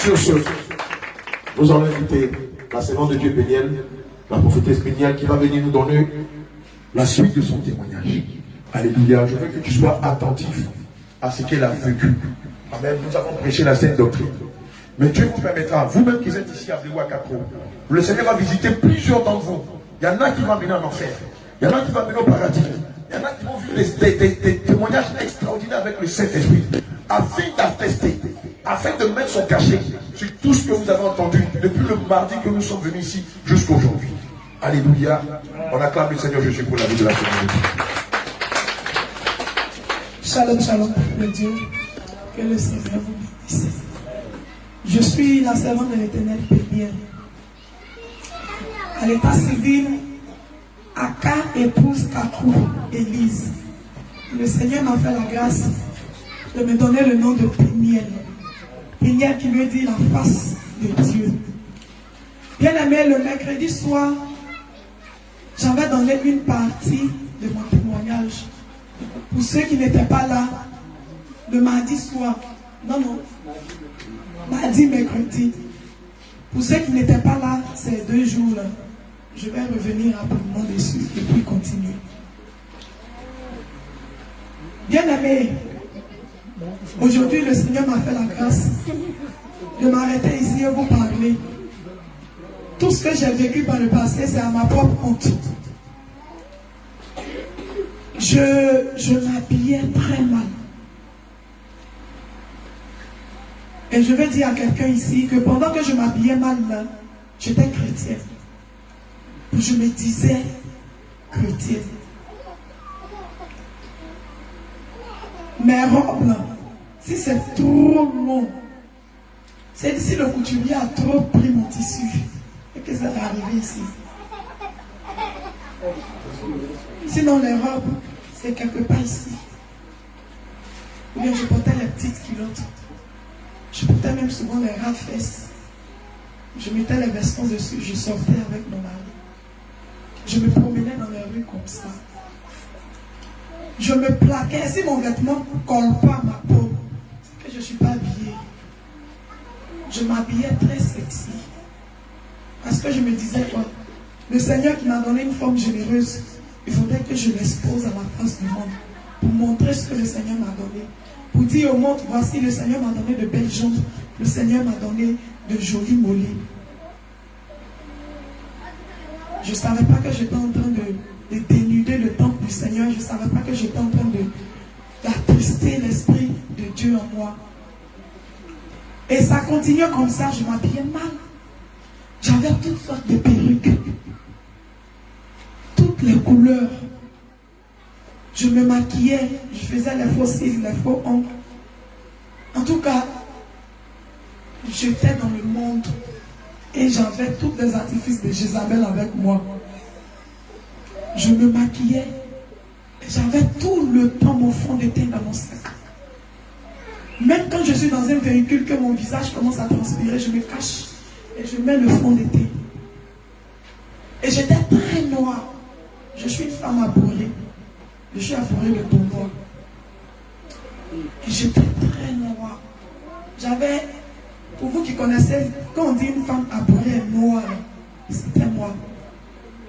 Sur ce, nous allons inviter la servante de Dieu Péniel, la prophétesse Péniel, qui va venir nous donner la suite de son témoignage. Alléluia. Je veux que tu sois attentif à ce qu'elle a vécu. Amen. Nous avons prêché la sainte doctrine. Mais Dieu vous permettra, vous-même qui êtes ici à Béou-à-Quatre-Roues, le Seigneur va visiter plusieurs d'entre vous. Il y en a qui vont venir en enfer. Il y en a qui vont venir au paradis. Il y en a qui vont vivre des témoignages extraordinaires avec le Saint-Esprit, afin d'attester, afin de mettre son cachet sur tout ce que vous avez entendu depuis le mardi que nous sommes venus ici jusqu'à aujourd'hui. Alléluia. On acclame le Seigneur Jésus pour la vie de la communauté. Shalom, shalom, le Dieu. Que le Seigneur vous bénisse. Je suis la servante de l'Éternel Péniel. À l'état civil, Aka épouse Kakou, Élise. Le Seigneur m'a fait la grâce de me donner le nom de Péniel. Péniel qui veut dire la face de Dieu. Bien aimé, le mercredi soir, j'avais donné une partie de mon témoignage. Pour ceux qui n'étaient pas là, le mardi soir, mardi, mercredi. Pour ceux qui n'étaient pas là ces 2 jours-là, je vais revenir rapidement dessus et puis continuer. Bien aimé, aujourd'hui le Seigneur m'a fait la grâce de m'arrêter ici et vous parler. Tout ce que j'ai vécu par le passé, c'est à ma propre honte. Je m'habillais très mal. Et je vais dire à quelqu'un ici que pendant que je m'habillais mal, j'étais chrétienne. Je me disais chrétienne. Mes robes, là, si c'est trop long, c'est si le couturier a trop pris mon tissu et que ça va arriver ici. Sinon, les robes, c'est quelque part ici. Ou bien je portais les petites culottes. Je portais même souvent les ras-fesses. Je mettais les vestons dessus, je sortais avec mon mari. Je me promenais dans les rues comme ça. Je me plaquais. Si mon vêtement ne colle pas à ma peau, c'est que je ne suis pas habillée. Je m'habillais très sexy. Parce que je me disais quoi? Le Seigneur qui m'a donné une forme généreuse, il faudrait que je l'expose à la face du monde pour montrer ce que le Seigneur m'a donné. Pour dire au monde, voici, le Seigneur m'a donné de belles jambes, le Seigneur m'a donné de jolis mollets. Je ne savais pas que j'étais en train de dénuder le temple du Seigneur. Je ne savais pas que j'étais en train d'attrister l'Esprit de Dieu en moi. Et ça continuait comme ça, je m'habillais mal. J'avais toutes sortes de perruques. Toutes les couleurs. Je me maquillais, je faisais les faux cils, les faux ongles. En tout cas, j'étais dans le monde et j'avais tous les artifices de Jézabel avec moi. Je me maquillais et j'avais tout le temps mon fond de teint dans mon sac. Même quand je suis dans un véhicule que mon visage commence à transpirer, je me cache et je mets le fond de teint. Et j'étais très noire. Je suis une femme abhorrée. Je suis abhorrée de ton noir. Et j'étais très noire. J'avais, pour vous qui connaissez, quand on dit une femme abhorrée et noire, c'était moi.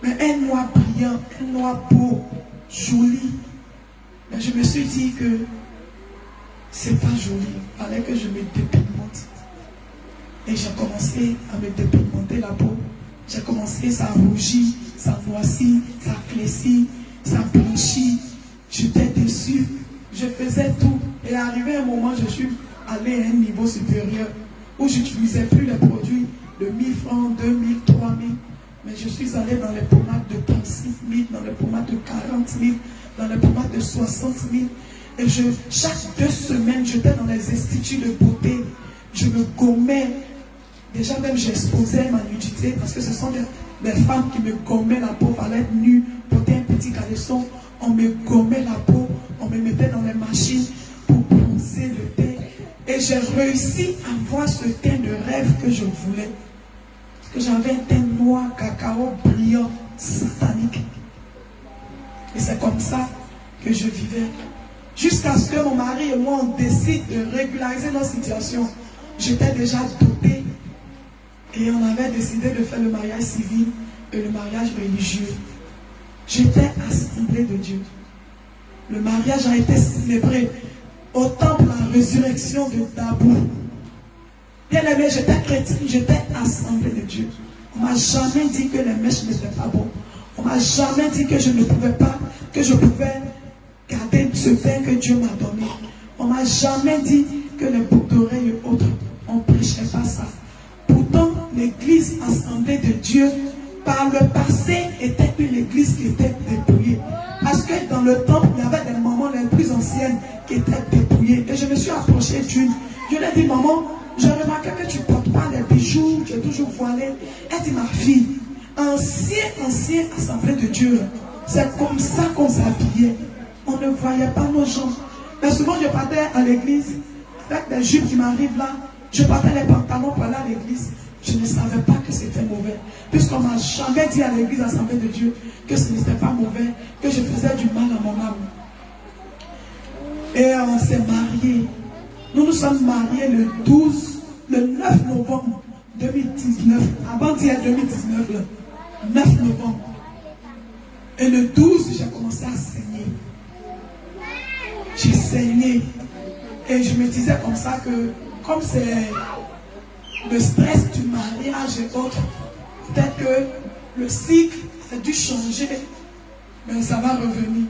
Mais un noir brillant, un noir beau, joli. Mais je me suis dit que c'est pas joli. Il fallait que je me dépigmente. Et j'ai commencé à me dépigmenter la peau. J'ai commencé, ça rougit, ça noircit, ça flécit, ça blanchit. J'étais déçue. Je faisais tout. Et arrivé un moment, je suis allée à un niveau supérieur où je n'utilisais plus les produits de 1000 francs, 2000, 3000. Mais je suis allée dans les pommades de 36 000, dans les pommades de 40 000, dans les pommades de 60 000. Et chaque 2 semaines, j'étais dans les instituts de beauté. Je me gommais. Déjà même, j'exposais ma nudité parce que ce sont des femmes qui me gommaient la peau. Il fallait être nue, porter un petit caleçon. On me gommait la peau. On me mettait dans les machines pour bronzer le teint. Et j'ai réussi à voir ce teint de rêve que je voulais. Parce que j'avais un teint noir, cacao, brillant, satanique. Et c'est comme ça que je vivais. Jusqu'à ce que mon mari et moi, on décide de régulariser notre situation. J'étais déjà dotée Et on avait décidé de faire le mariage civil et le mariage religieux. J'étais assemblée de Dieu. Le mariage a été célébré au temple la résurrection de Dabou. Bien aimé, j'étais chrétienne, j'étais assemblée de Dieu. On m'a jamais dit que les mèches n'étaient pas bonnes. On m'a jamais dit que je ne pouvais pas, que je pouvais garder ce pain que Dieu m'a donné. On m'a jamais dit que les boucles d'oreilles et autres, on ne prêchait pas ça. Pourtant, l'église assemblée de Dieu, par le passé, était une église qui était dépouillée. Parce que dans le temple, il y avait des mamans les plus anciennes qui étaient dépouillées. Et je me suis approchée d'une. Je lui ai dit, maman, je remarque que tu ne portes pas les bijoux, tu es toujours voilée. Elle dit, ma fille, ancien assemblée de Dieu, c'est comme ça qu'on s'habillait. On ne voyait pas nos jambes. Mais souvent, je partais à l'église avec des jupes qui m'arrivent là. Je portais les pantalons pour aller à l'église. Je ne savais pas que c'était mauvais. Puisqu'on ne m'a jamais dit à l'église assemblée de Dieu que ce n'était pas mauvais, que je faisais du mal à mon âme. Et on s'est mariés. Nous nous sommes mariés le 9 novembre 2019. Avant d'hier 2019, le 9 novembre. Et le 12, j'ai commencé à saigner. J'ai saigné. Et je me disais comme ça que, comme c'est le stress du mariage et autres, peut-être que le cycle a dû changer, mais ça va revenir.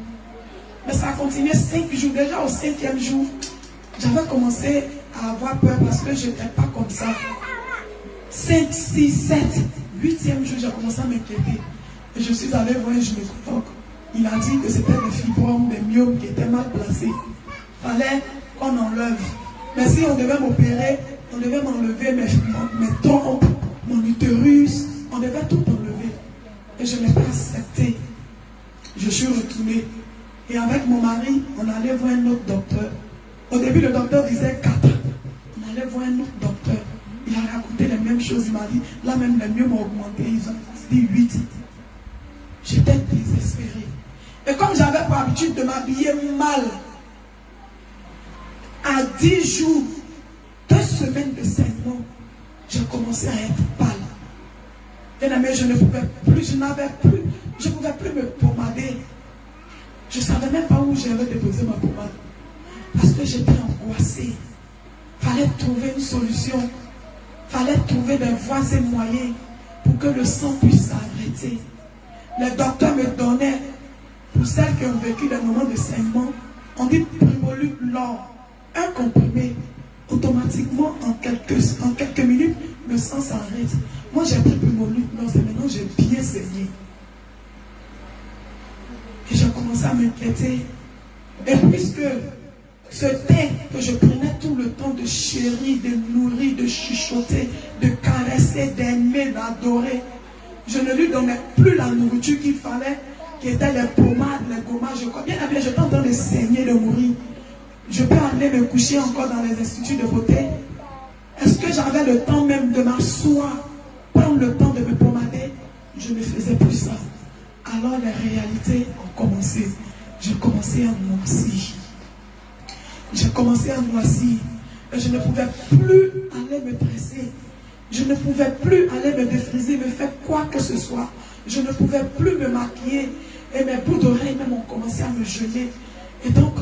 Mais ça a continué 5 jours. Déjà au 5e jour, j'avais commencé à avoir peur parce que je n'étais pas comme ça. 5, 6, 7, 8e jour, j'ai commencé à m'inquiéter. Et je suis allée voir un gynécologue. Il a dit que c'était des fibromes, des myomes qui étaient mal placés. Il fallait qu'on enlève. Mais si on devait m'opérer, on devait m'enlever mes trompes, mon utérus, on devait tout enlever. Et je n'ai pas accepté. Je suis retournée. Et avec mon mari, on allait voir un autre docteur. Au début, le docteur disait 4. On allait voir un autre docteur. Il a raconté les mêmes choses. Il m'a dit, là même les mieux m'ont augmenté. Ils ont dit 8. J'étais désespérée. Et comme j'avais pour habitude de m'habiller mal, à 10 jours, 2 semaines de saignement, j'ai commencé à être pâle. Bien aimé, je ne pouvais plus, je ne pouvais plus me pomader. Je ne savais même pas où j'avais déposé ma pommade. Parce que j'étais angoissée. Il fallait trouver une solution. Il fallait trouver des voies et moyens pour que le sang puisse s'arrêter. Les docteurs me donnaient, pour celles qui ont vécu des moments de saignement, on dit Primoluc l'or. Un comprimé, automatiquement, en quelques minutes, le sang s'arrête. Moi, j'ai pris Primoluc l'or, et maintenant j'ai bien saigné. Et j'ai commencé à m'inquiéter. Et puisque ce thé que je prenais tout le temps de chérir, de nourrir, de chuchoter, de caresser, d'aimer, d'adorer, je ne lui donnais plus la nourriture qu'il fallait, qui était les pommades, les gommages. Bien habillé, j'étais en train de saigner, de mourir. Je peux aller me coucher encore dans les instituts de beauté. Est-ce que j'avais le temps même de m'asseoir, prendre le temps de me pommader? Je ne faisais plus ça. Alors les réalités ont commencé. J'ai commencé à noircir. J'ai commencé à noircir. Et je ne pouvais plus aller me dresser. Je ne pouvais plus aller me défriser, me faire quoi que ce soit. Je ne pouvais plus me maquiller. Et mes bouts d'oreilles même ont commencé à me geler. Et donc,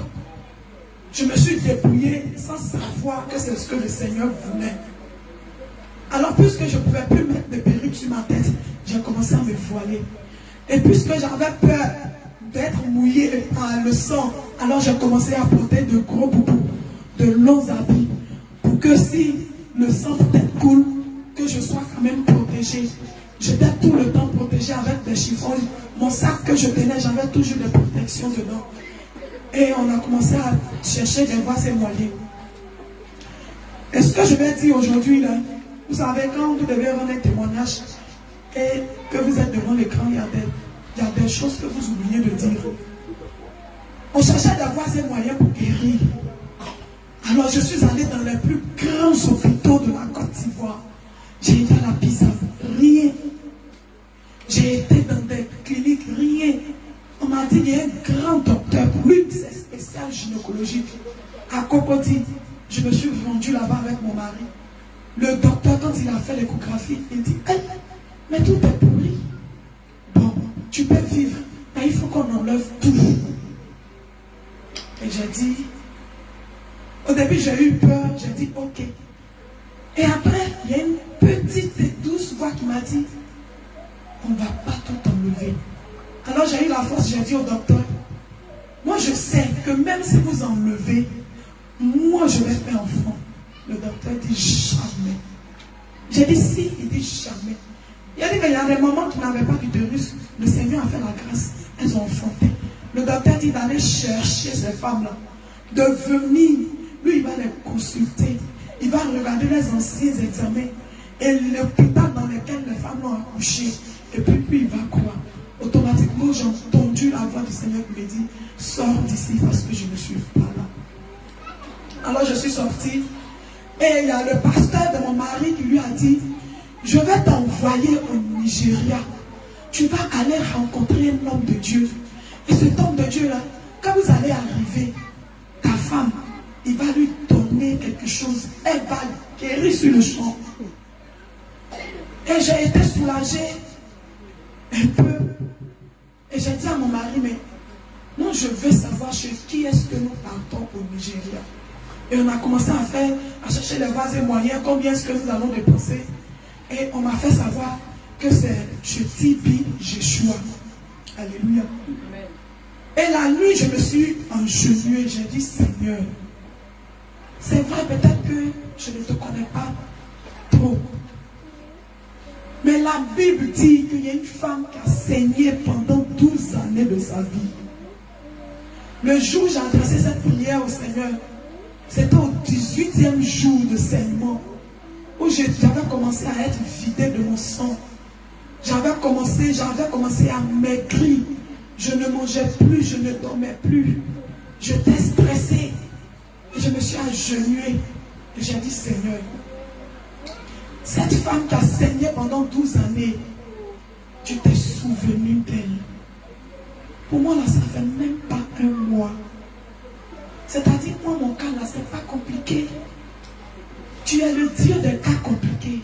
je me suis dépouillée sans savoir que c'est ce que le Seigneur voulait. Alors, puisque je ne pouvais plus mettre de perruque sur ma tête, j'ai commencé à me voiler. Et puisque j'avais peur d'être mouillée par le sang, alors j'ai commencé à porter de gros boubous, de longs habits, pour que si le sang peut-être coule, que je sois quand même protégée. J'étais tout le temps protégée avec des chiffons. Mon sac que je tenais, j'avais toujours des protections dedans. Et on a commencé à chercher des voies et moyens. Et ce que je vais dire aujourd'hui, là, vous savez, quand vous devez rendre un témoignage et que vous êtes devant l'écran, il y a des choses que vous oubliez de dire. On cherchait des voies et moyens pour guérir. Alors je suis allée dans les plus grands hôpitaux de la Côte d'Ivoire. J'ai été à la Pisa, rien. J'ai été dans des cliniques, rien. On m'a dit qu'il y a un grand docteur, pour lui c'est spécial gynécologique. À Cocody, je me suis rendue là-bas avec mon mari. Le docteur, quand il a fait l'échographie, il dit, hey, mais tout est pourri. Bon, tu peux vivre, mais il faut qu'on enlève tout. Et j'ai dit, au début j'ai eu peur, j'ai dit ok. Et après, il y a une petite et douce voix qui m'a dit, on ne va pas tout enlever. Alors j'ai eu la force, j'ai dit au docteur, moi je sais que même si vous enlevez, moi je vais faire enfant. Le docteur dit jamais. J'ai dit si, il dit jamais. Il a dit mais il y a des moments qui n'avaient pas d'utérus, le Seigneur a fait la grâce, elles ont enfanté. Le docteur dit d'aller chercher ces femmes-là, de venir, lui il va les consulter, il va regarder les anciens examens et l'hôpital dans lequel les femmes l'ont accouché. Et puis il va croire. Automatiquement, j'ai entendu la voix du Seigneur qui me dit, sors d'ici parce que je ne suis pas là. Alors je suis sortie et il y a le pasteur de mon mari qui lui a dit, je vais t'envoyer au Nigeria. Tu vas aller rencontrer un homme de Dieu. Et cet homme de Dieu-là, quand vous allez arriver, ta femme, il va lui donner quelque chose. Elle va guérir sur le champ. Et j'ai été soulagée un peu. Et j'ai dit à mon mari, mais non, je veux savoir chez qui est-ce que nous partons au Nigeria. Et on a commencé à chercher les vases et moyens, combien est-ce que nous allons dépenser. Et on m'a fait savoir que c'est chez Tibi Jeshua. Alléluia. Et la nuit, je me suis engenouillée. J'ai dit, Seigneur, c'est vrai peut-être que je ne te connais pas trop. Mais la Bible dit qu'il y a une femme qui a saigné pendant 12 années de sa vie. Le jour où j'ai adressé cette prière au Seigneur, c'était au 18e jour de saignement, où j'avais commencé à être vidé de mon sang. J'avais commencé à maigrir. Je ne mangeais plus, je ne dormais plus. J'étais stressée. Et je me suis agenouillée. Et j'ai dit, Seigneur, cette femme qui a saigné pendant 12 années, tu t'es souvenu d'elle. Pour moi, là, ça ne fait même pas un mois. C'est-à-dire, moi, mon cas, là, c'est pas compliqué. Tu es le Dieu des cas compliqués.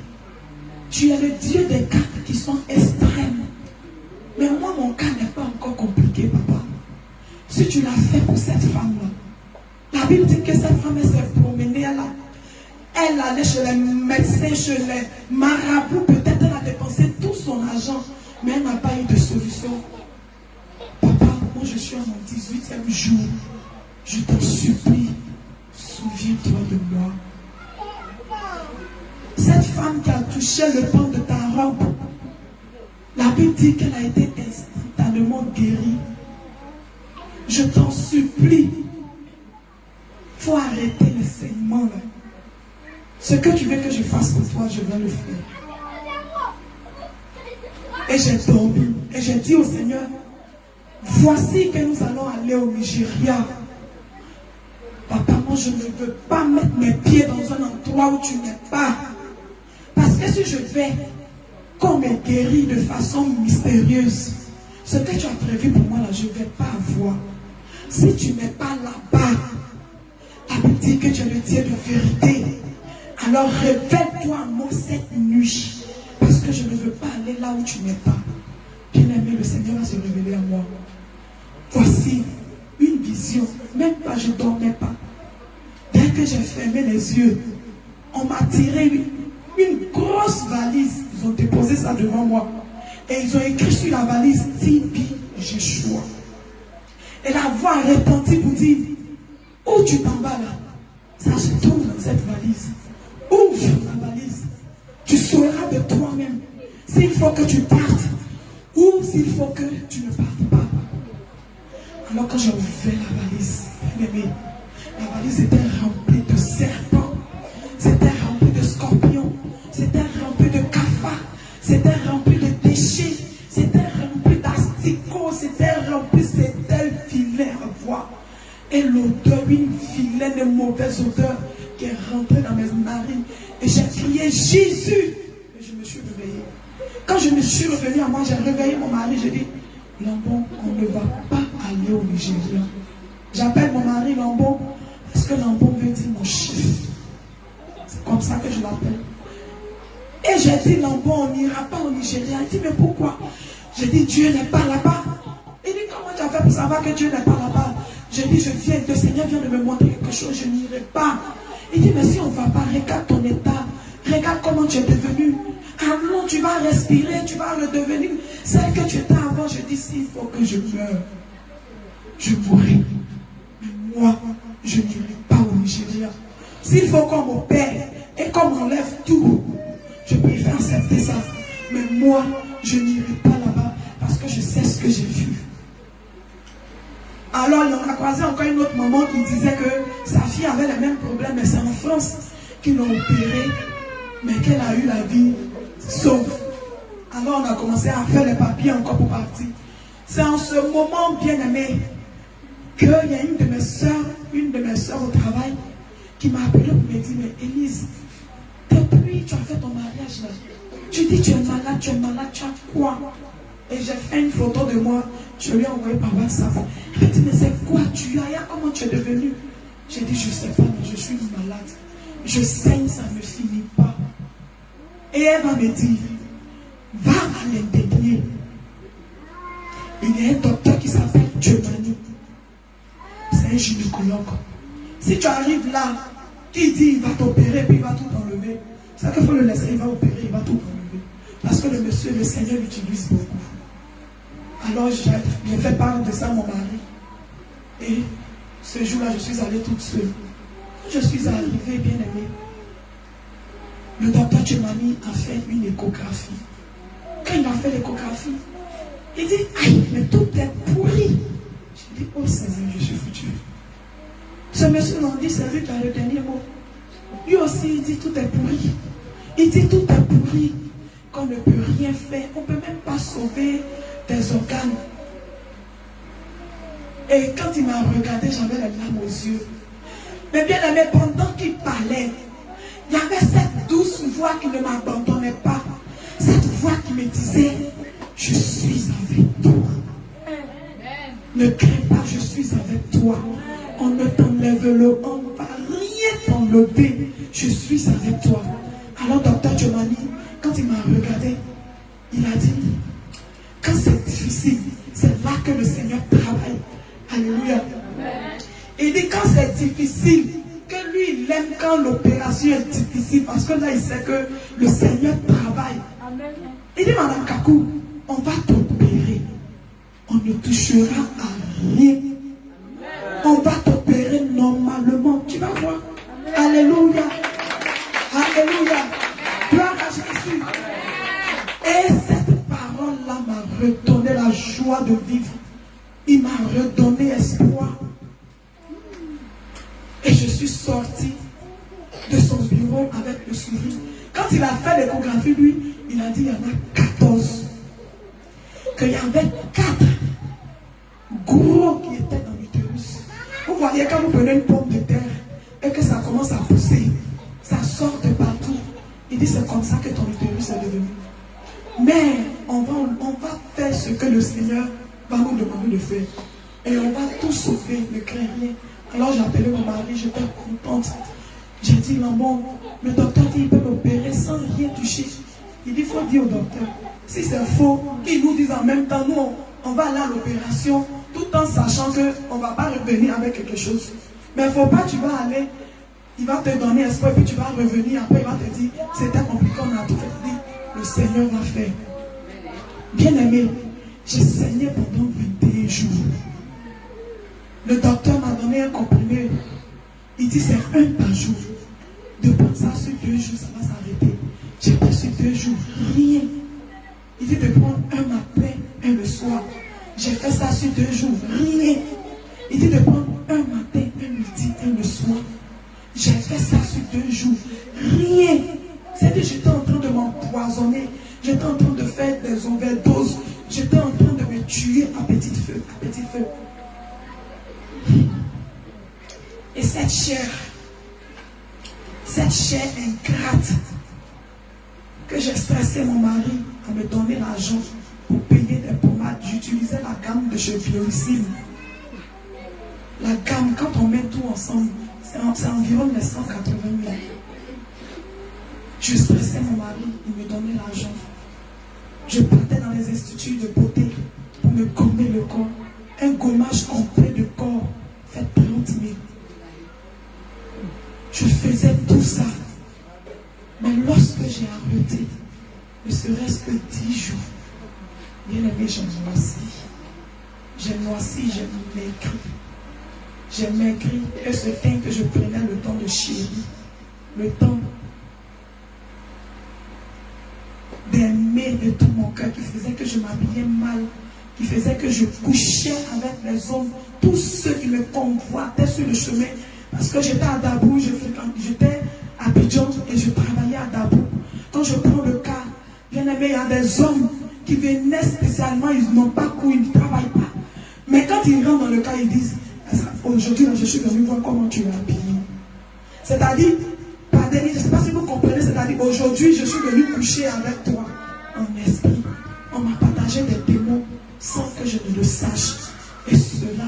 Tu es le Dieu des cas qui sont extrêmes. Mais moi, mon cas n'est pas encore compliqué, papa. Si tu l'as fait pour cette femme-là, la Bible dit que cette femme, elle s'est promenée, elle allait chez les médecins, chez les marabouts, peut-être elle a dépensé tout son argent, mais elle n'a pas eu de solution. Papa, moi je suis à mon 18e jour. Je t'en supplie, souviens-toi de moi. Cette femme qui a touché le pan de ta robe, la Bible dit qu'elle a été instantanément guérie. Je t'en supplie, il faut arrêter les saignements là. Ce que tu veux que je fasse pour toi, je vais le faire. Et j'ai dormi. Et j'ai dit au Seigneur, voici que nous allons aller au Nigeria. Papa, moi je ne veux pas mettre mes pieds dans un endroit où tu n'es pas. Parce que si je vais, qu'on me guérit de façon mystérieuse, ce que tu as prévu pour moi là, je ne vais pas avoir. Si tu n'es pas là-bas, la Bible dit que tu es le Dieu de vérité. Alors révèle-toi à moi cette nuit. Parce que je ne veux pas aller là où tu n'es pas. Bien-aimé, le Seigneur va se révéler à moi. Voici une vision. Même pas, je ne dormais pas. Dès que j'ai fermé les yeux, on m'a tiré une grosse valise. Ils ont déposé ça devant moi. Et ils ont écrit sur la valise Tibi Jeshua. Et la voix a retenti pour dire, où tu t'en vas là? Ça se trouve dans cette valise. Ouvre la valise. Tu sauras de toi-même s'il faut que tu partes ou s'il faut que tu ne partes pas. Alors quand j'ai ouvert la valise, bien-aimé, la valise était remplie de serpents, c'était rempli de scorpions, c'était rempli de cafards, c'était rempli de déchets, c'était rempli d'asticots, c'était rempli, c'était vilain à voir. Et l'odeur, une vilaine et mauvaise odeur qui est rentrée dans mes narines. Et j'ai crié Jésus. Et je me suis réveillée. Quand je me suis revenue à moi, j'ai réveillé mon mari. J'ai dit, Lambon, on ne va pas aller au Nigeria. J'appelle mon mari Lambon parce que Lambon veut dire mon chef. C'est comme ça que je l'appelle. Et j'ai dit, non, bon, on n'ira pas au Nigeria. Il dit, mais pourquoi? J'ai dit, Dieu n'est pas là-bas. Il dit, comment tu as fait pour savoir que Dieu n'est pas là-bas? J'ai dit, le Seigneur vient de me montrer quelque chose, je n'irai pas. Il dit, mais si on ne va pas, regarde ton état. Regarde comment tu es devenu. Allons, tu vas respirer, tu vas redevenir celle que tu étais avant. Je dis, s'il faut que je meure, je mourrai. Mais moi, je n'irai pas au Nigeria. S'il faut qu'on m'opère et qu'on m'enlève tout, je préfère accepter ça. Mais moi, je n'irai pas là-bas parce que je sais ce que j'ai vu. Alors, il en a croisé encore une autre maman qui disait que sa fille avait les mêmes problèmes, mais c'est en France qu'ils l'ont opérée, mais qu'elle a eu la vie sauve. Alors, on a commencé à faire les papiers encore pour partir. C'est en ce moment, bien aimé, qu'il y a une de mes soeurs au travail, qui m'a appelé pour me dire, mais Élise, depuis tu as fait ton mariage là, tu dis tu es malade, tu as quoi? Et j'ai fait une photo de moi, je lui ai envoyé par WhatsApp. Elle m'a dit, mais c'est quoi tu as? Comment tu es devenu? J'ai dit, je ne sais pas, mais je suis malade. Je saigne, ça ne me finit pas. Et elle va me dire, va à l'intérieur. Il y a un docteur qui s'appelle Giovanni. C'est un gynécologue. Si tu arrives là, qui dit il va t'opérer puis il va tout enlever, c'est qu'il faut le laisser, il va opérer, il va tout enlever. Parce que le Seigneur l'utilise beaucoup. Alors j'ai fait part de ça à mon mari. Et ce jour-là, je suis allée toute seule. Je suis arrivée, bien aimée. Le docteur Tchemani a fait une échographie. Quand il a fait l'échographie, il dit, aïe, mais tout est pourri. J'ai dit, oh Seigneur, je suis foutu. Ce monsieur m'a dit, c'est lui qui a le dernier mot. Lui aussi, il dit, tout est pourri. Il dit, tout est pourri. Qu'on ne peut rien faire. On ne peut même pas sauver des organes. Et quand il m'a regardé, j'avais les larmes aux yeux. Mais bien aimé, pendant qu'il parlait, il y avait cette douce voix qui ne m'abandonnait pas. Cette voix qui me disait, je suis avec toi. Ne crains pas, je suis avec toi. On ne t'enlève le, on ne va rien t'enlever. Je suis avec toi. Alors, docteur Giovanni, quand il m'a regardé, il a dit, quand c'est difficile, c'est là que le Seigneur travaille. Alléluia. Il dit, quand c'est difficile, que lui, il aime quand l'opération est difficile, parce que là, il sait que le Seigneur travaille. Il dit, Madame Kakou, on va t'opérer. On ne touchera à rien. On va t'opérer normalement. Tu vas voir. Alléluia. Alléluia. Gloire à Jésus. Et cette parole-là m'a redonné la joie de vivre. Il m'a redonné espoir. Et je suis sortie de son bureau avec le sourire. Quand il a fait l'échographie, lui, il a dit il y en a 14. Qu'il y avait 4 gros qui étaient dans l'utérus. Vous voyez, quand vous prenez une pomme de terre et que ça commence à pousser, ça sort de partout. Il dit c'est comme ça que ton utérus est devenu. Mais on va faire ce que le Seigneur va nous demander de faire. Et on va tout sauver, ne crains rien. Alors j'ai appelé mon mari, j'étais contente. J'ai dit, maman, le docteur dit qu'il peut m'opérer sans rien toucher. Il dit, il faut dire au docteur. Si c'est faux, qu'ils nous disent en même temps, nous, on va aller à l'opération, tout en sachant qu'on ne va pas revenir avec quelque chose. Mais il ne faut pas, tu vas aller, il va te donner espoir, puis tu vas revenir, après il va te dire, c'était compliqué, on a tout fait. Il dit, le Seigneur va faire. Bien aimé, j'ai saigné pendant 21 jours. Le docteur m'a donné un comprimé. Il dit, c'est un par jour. De prendre ça sur 2 jours, ça va s'arrêter. J'ai pris sur 2 jours, rien. Il dit de prendre un matin, un le soir. J'ai fait ça sur 2 jours, rien. Il dit de prendre un matin, un midi, un le soir. J'ai fait ça sur 2 jours, rien. C'est-à-dire que j'étais en train de m'empoisonner. J'étais en train de faire des overdoses. J'étais en train de me tuer à petit feu, à petit feu. Et cette chair ingrate, que j'ai stressé mon mari à me donner l'argent pour payer des pommades. J'utilisais la gamme de chez Bioricine. La gamme, quand on met tout ensemble, c'est environ les 180 000. Je stressais mon mari, il me teinture de beauté pour me gommer le corps. Un gommage complet de corps fait 30 000. Je faisais tout ça. Mais lorsque j'ai arrêté, ne serait-ce que 10 jours, bien aimé, j'ai noirci. J'ai noirci, j'ai maigri. J'ai maigri et ce teint que je prenais le temps de chérir, le temps d'aimer de tout mon cœur, qui faisait que je m'habillais mal, qui faisait que je couchais avec les hommes, tous ceux qui me convoitaient sur le chemin, parce que j'étais à Dabou, j'étais à Abidjan et je travaillais à Dabou. Quand je prends le cas, bien aimé, il y a des hommes qui venaient spécialement, ils n'ont pas couru, ils ne travaillent pas. Mais quand ils rentrent dans le cas, ils disent, aujourd'hui, je suis venu voir comment tu es habillé. C'est-à-dire, pardonnez, je ne sais pas si vous comprenez, c'est-à-dire, aujourd'hui, je suis venu coucher avec toi en esprit. On m'a partagé des démons sans que je ne le sache. Et cela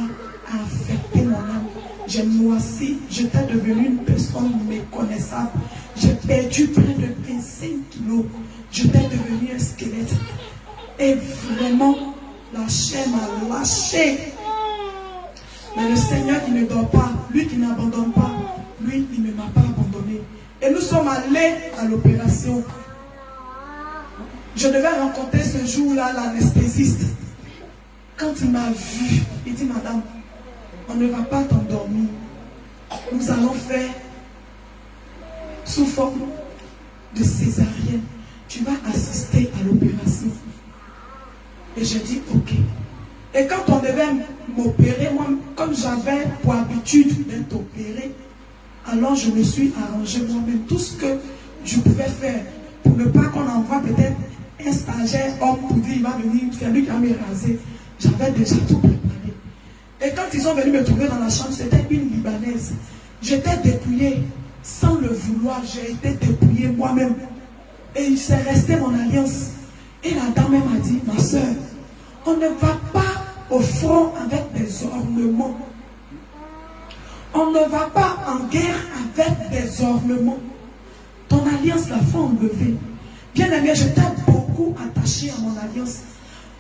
a affecté mon âme. J'ai noirci, j'étais devenue une personne méconnaissable. J'ai perdu près de 25 kilos. J'étais devenue un squelette. Et vraiment, la chair m'a lâché. Mais le Seigneur qui ne dort pas, lui qui n'abandonne pas, lui, il ne m'a pas abandonné. Et nous sommes allés à l'opération. Je devais rencontrer ce jour-là l'anesthésiste. Quand il m'a vu, il dit, madame, on ne va pas t'endormir. Nous allons faire sous forme de césarienne. Tu vas assister à l'opération. Et j'ai dit, ok. Et quand on devait m'opérer, moi, comme j'avais pour habitude d'être opéré, alors je me suis arrangé moi-même tout ce que je pouvais faire pour ne pas qu'on envoie peut-être un stagiaire homme pour dire il va venir faire lui qui va me raser. J'avais déjà tout préparé. Et quand ils sont venus me trouver dans la chambre, c'était une Libanaise. J'étais dépouillée sans le vouloir. J'ai été dépouillée moi-même. Et il s'est resté mon alliance. Et la dame m'a dit, ma soeur, on ne va pas au front avec des ornements. On ne va pas en guerre avec des ornements. Ton alliance, la faut enlever. Bien aimé, j'étais beaucoup attachée à mon alliance.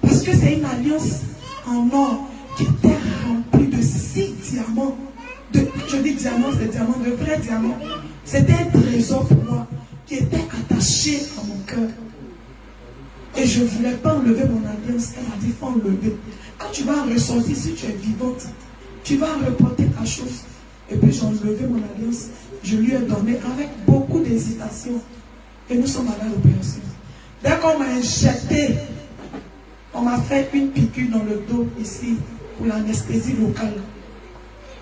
Parce que c'est une alliance en or qui était remplie de 6 diamants. Je dis diamants, c'est des diamants, de vrais diamants. C'était un trésor pour moi qui était attaché à mon cœur. Et je ne voulais pas enlever mon alliance. Elle m'a dit, il faut enlever. Quand tu vas ressortir, si tu es vivante, tu vas reporter ta chose. Et puis j'ai enlevé mon alliance. Je lui ai donné avec beaucoup d'hésitation. Et nous sommes allés à l'opération. Dès qu'on m'a injecté, on m'a fait une piqûre dans le dos ici pour l'anesthésie locale.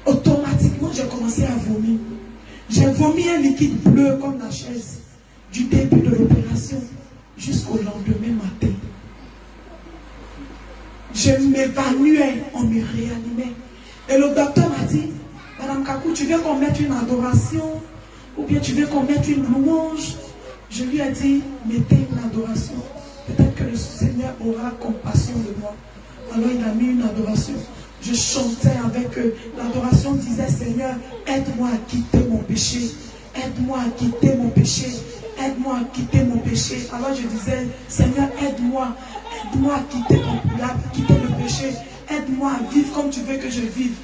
Automatiquement, j'ai commencé à vomir. J'ai vomi un liquide bleu comme la chaise du début de l'opération jusqu'au lendemain matin. Je m'évanouais, on me réanimait. Et le docteur m'a dit, Madame Kakou, tu veux qu'on mette une adoration ou bien tu veux qu'on mette une louange? Je lui ai dit, mettez une adoration. Peut-être que le Seigneur aura compassion de moi. Alors il a mis une adoration. Je chantais avec eux. L'adoration disait, Seigneur, aide-moi à quitter mon péché. Aide-moi à quitter mon péché. Aide-moi à quitter mon péché. Alors je disais, Seigneur, aide-moi. Aide-moi à quitter le péché. Aide-moi à vivre comme tu veux que je vive.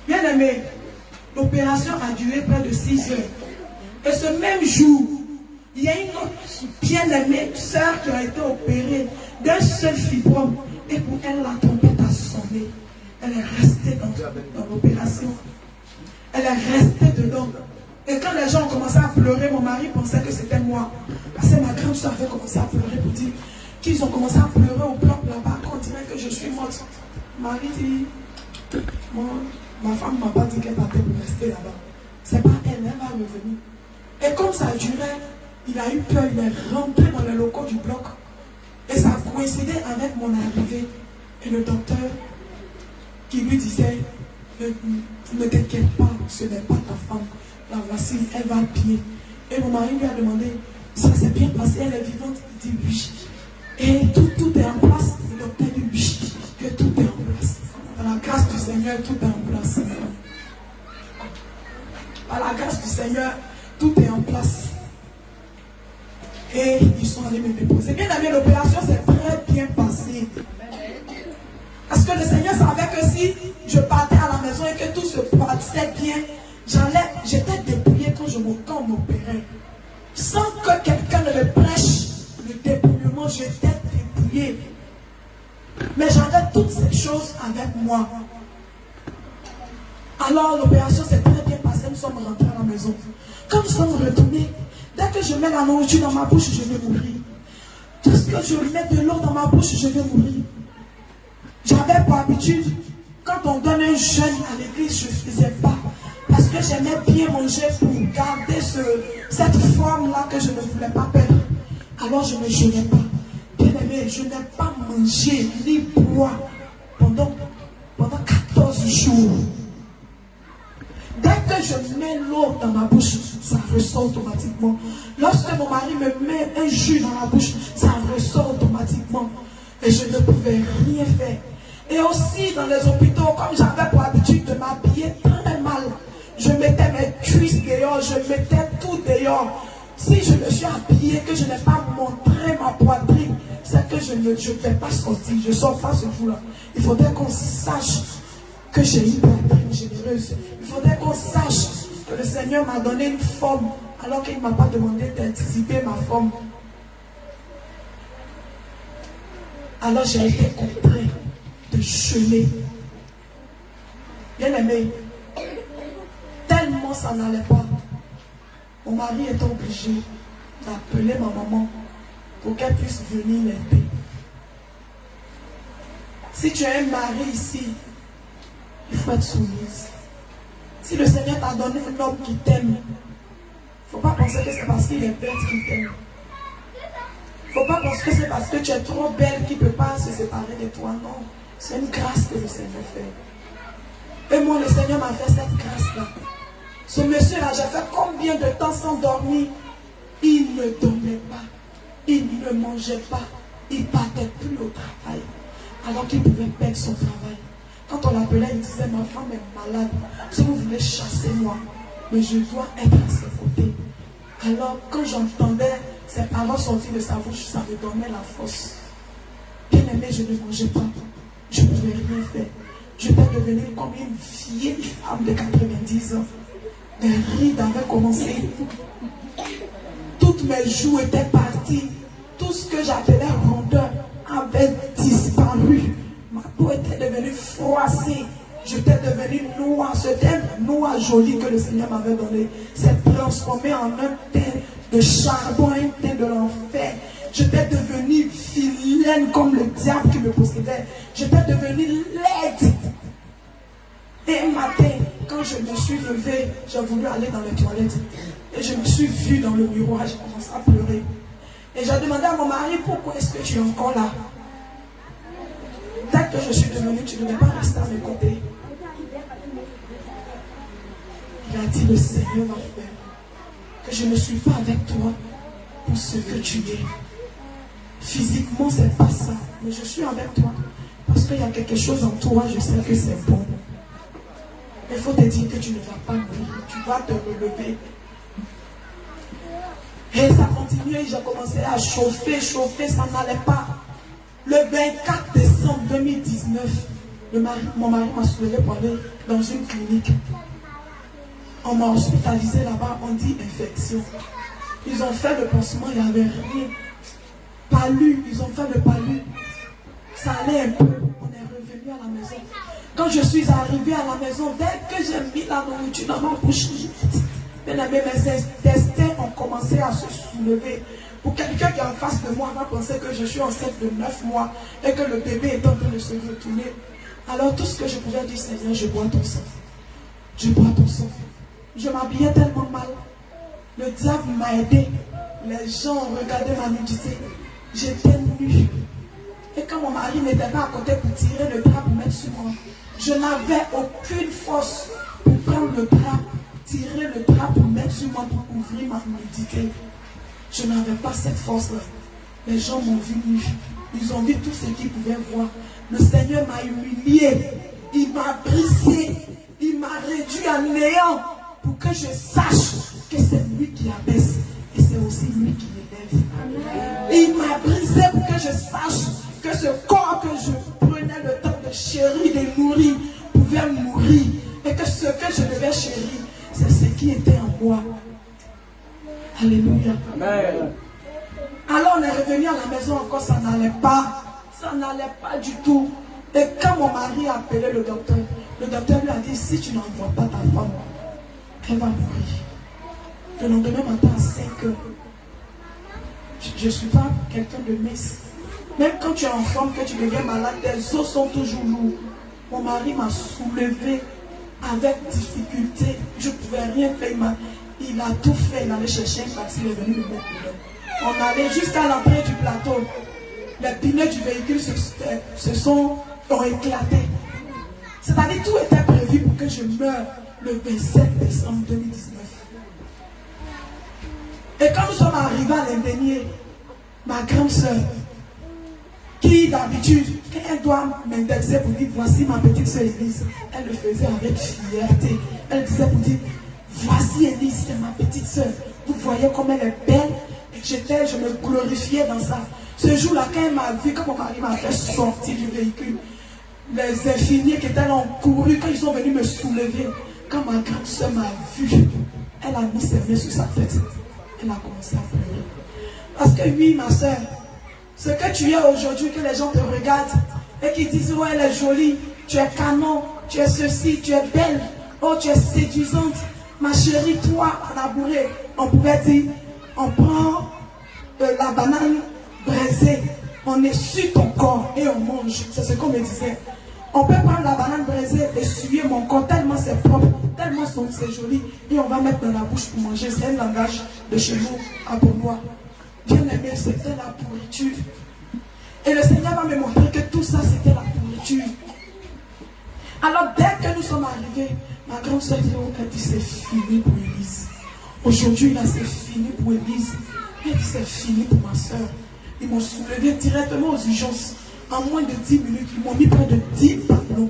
Bien aimé, l'opération a duré près de 6 heures. Et ce même jour, il y a une autre bien-aimée sœur qui a été opérée d'un seul fibrome. Et pour elle, la trompette a sonné. Elle est restée dans l'opération. Elle est restée dedans. Et quand les gens ont commencé à pleurer, mon mari pensait que c'était moi. Parce que ma grande soeur avait commencé à pleurer pour dire qu'ils ont commencé à pleurer au bloc là-bas. On dirait que je suis morte. Marie dit, moi, ma femme ne m'a pas dit qu'elle partait pour rester là-bas. C'est pas elle, elle va revenir. Et comme ça durait, il a eu peur, il est rentré dans les locaux du bloc. Et ça coïncidait avec mon arrivée. Et le docteur qui lui disait, ne t'inquiète pas, ce n'est pas ta femme. La voici, elle va bien. Et mon mari lui a demandé, ça s'est bien passé, elle est vivante? Il dit oui. Et tout est en place. Le docteur dit oui, que tout est en place. Par la grâce du Seigneur, tout est en place. Par la grâce du Seigneur, tout est en place. Et ils sont allés me déposer. Bien aimé, l'opération s'est très bien passer. Parce que le Seigneur savait que si je partais à la maison et que tout se passait bien, j'étais dépouillée quand on m'opérait. Sans que quelqu'un ne me prêche le dépouillement, j'étais dépouillée. Mais j'avais toutes ces choses avec moi. Alors l'opération s'est très bien passée, nous sommes rentrés à la maison. Quand nous sommes retournés, dès que je mets la nourriture dans ma bouche, je vais mourir. Tout ce que je mets de l'eau dans ma bouche, je vais mourir. J'avais pour habitude, quand on donne un jeûne à l'église, je ne faisais pas. Parce que j'aimais bien manger pour garder cette forme-là que je ne voulais pas perdre. Alors je ne jeûnais pas. Bien aimé, je n'ai pas mangé ni boire pendant 14 jours. Dès que je mets l'eau dans ma bouche, ça ressort automatiquement. Lorsque mon mari me met un jus dans la bouche, ça ressort automatiquement. Et je ne pouvais rien faire. Et aussi dans les hôpitaux, comme j'avais pour habitude de m'habiller très mal, je mettais mes cuisses dehors, je mettais tout dehors. Si je me suis habillée, que je n'ai pas montré ma poitrine, c'est que je ne vais pas sortir, je ne sors pas ce jour-là. Il faudrait qu'on sache que j'ai une poitrine généreuse. Il faudrait qu'on sache que le Seigneur m'a donné une forme alors qu'il ne m'a pas demandé d'anticiper ma forme. Alors j'ai été contraint de jeûner. Bien aimé, tellement ça n'allait pas, mon mari était obligé d'appeler ma maman pour qu'elle puisse venir l'aider. Si tu as un mari ici, il faut être soumise. Si le Seigneur t'a donné un homme qui t'aime, il ne faut pas penser que c'est parce qu'il est bête qu'il t'aime. Il ne faut pas penser que c'est parce que tu es trop belle qu'il ne peut pas se séparer de toi. Non, c'est une grâce que le Seigneur fait. Et moi, le Seigneur m'a fait cette grâce-là. Ce monsieur-là, j'ai fait combien de temps sans dormir? Il ne dormait pas. Il ne mangeait pas. Il ne partait plus au travail. Alors qu'il pouvait perdre son travail. Quand on l'appelait, il disait, ma femme est malade. Si vous voulez chasser moi, mais je dois être à ses côtés. Alors, quand j'entendais ses paroles sortir de sa bouche, ça me donnait la force. Bien aimé, je ne mangeais pas. Je ne pouvais rien faire. J'étais devenue comme une vieille femme de 90 ans. Les rides avaient commencé. Toutes mes joues étaient parties. Tout ce que j'appelais rondeur avait disparu. Ma peau était devenue froissée. J'étais devenue noire. C'était un noir joli que le Seigneur m'avait donné. C'est transformé en un teint de charbon, un teint de l'enfer. J'étais devenue vilaine comme le diable qui me possédait. J'étais devenue laide. Et un matin, quand je me suis levée, j'ai voulu aller dans les toilettes. Et je me suis vue dans le miroir, j'ai commencé à pleurer. Et j'ai demandé à mon mari, pourquoi est-ce que tu es encore là? Dès que je suis devenue, tu ne devais pas rester à mes côtés. Il a dit, le Seigneur va faire que je ne suis pas avec toi pour ce que tu es. Physiquement, c'est pas ça. Mais je suis avec toi parce qu'il y a quelque chose en toi, je sais que c'est bon. Il faut te dire que tu ne vas pas mourir. Tu vas te relever. Et ça continuait, j'ai commencé à chauffer, ça n'allait pas. Le 24 décembre 2019, mon mari m'a soulevé pour aller dans une clinique. On m'a hospitalisé là-bas, on dit infection. Ils ont fait le pansement, il n'y avait rien. Palu, ils ont fait le palu. Ça allait un peu, on est revenu à la maison. Quand je suis arrivée à la maison, dès que j'ai mis la nourriture dans ma bouche, mes intestins ont commencé à se soulever. Pour quelqu'un qui est en face de moi va penser que je suis enceinte de 9 mois et que le bébé est en train de se retourner. Alors tout ce que je pouvais dire, Seigneur, je bois ton sang. Je bois ton sang. Je m'habillais tellement mal. Le diable m'a aidé. Les gens ont regardé ma nudité. J'étais nue. Et quand mon mari n'était pas à côté pour tirer le drap pour mettre sur moi, je n'avais aucune force pour prendre le drap, tirer le drap pour mettre sur moi pour couvrir ma nudité. Je n'avais pas cette force-là. Les gens m'ont vu nue. Ils ont vu tout ce qu'ils pouvaient voir. Le Seigneur m'a humilié. Il m'a brisé. Il m'a réduit à néant pour que je sache que c'est lui qui abaisse et c'est aussi lui qui élève. Il m'a brisé pour que je sache que ce corps que je prenais le temps de chérir, de nourrir, pouvait mourir. Et que ce que je devais chérir, c'est ce qui était en moi. Alléluia. Amen. Alors on est revenu à la maison encore, ça n'allait pas. Ça n'allait pas du tout. Et quand mon mari a appelé le docteur lui a dit, si tu n'envoies pas ta femme, elle va mourir. Le lendemain matin à 5 heures, je ne suis pas quelqu'un de mince. Même quand tu es en forme, que tu deviens malade, tes os sont toujours lourds. Mon mari m'a soulevé avec difficulté. Je ne pouvais rien faire. Il a tout fait. Il allait chercher un taxi, il est venu me mettre dedans. On allait jusqu'à l'entrée du plateau. Les pneus du véhicule ont éclaté. C'est-à-dire tout était prévu pour que je meure le 27 décembre 2019. Et quand nous sommes arrivés à l'indénier, ma grande soeur, qui d'habitude, quand elle doit m'indexer pour dire voici ma petite soeur Élise, elle le faisait avec fierté. Elle disait pour dire voici Élise, c'est ma petite soeur. Vous voyez comme elle est belle. Et je me glorifiais dans ça. Ce jour-là, quand elle m'a vu, quand mon mari m'a fait sortir du véhicule, les infirmiers qui étaient là ont couru, quand ils sont venus me soulever, quand ma grande soeur m'a vu, elle a mis ses mains sur sa tête. Elle a commencé à pleurer. Parce que oui, ma soeur, ce que tu es aujourd'hui, que les gens te regardent et qui disent, oh, elle est jolie, tu es canon, tu es ceci, tu es belle, oh, tu es séduisante. Ma chérie, toi, à la bourrée, on pouvait dire, on prend la banane braisée, on essuie ton corps et on mange. C'est ce qu'on me disait. On peut prendre la banane braisée, essuyer mon corps tellement c'est propre, tellement c'est joli, et on va mettre dans la bouche pour manger. C'est un langage de chez nous, à Beaunois. Bien aimé, c'était la pourriture. Et le Seigneur va me montrer que tout ça, c'était la pourriture. Alors, dès que nous sommes arrivés, ma grande soeur dit, oh, elle dit, c'est fini pour Élise. Aujourd'hui, là, c'est fini pour Élise. Elle dit, c'est fini pour ma soeur. Ils m'ont soulevé directement aux urgences. En moins de 10 minutes, ils m'ont mis près de 10 ballons.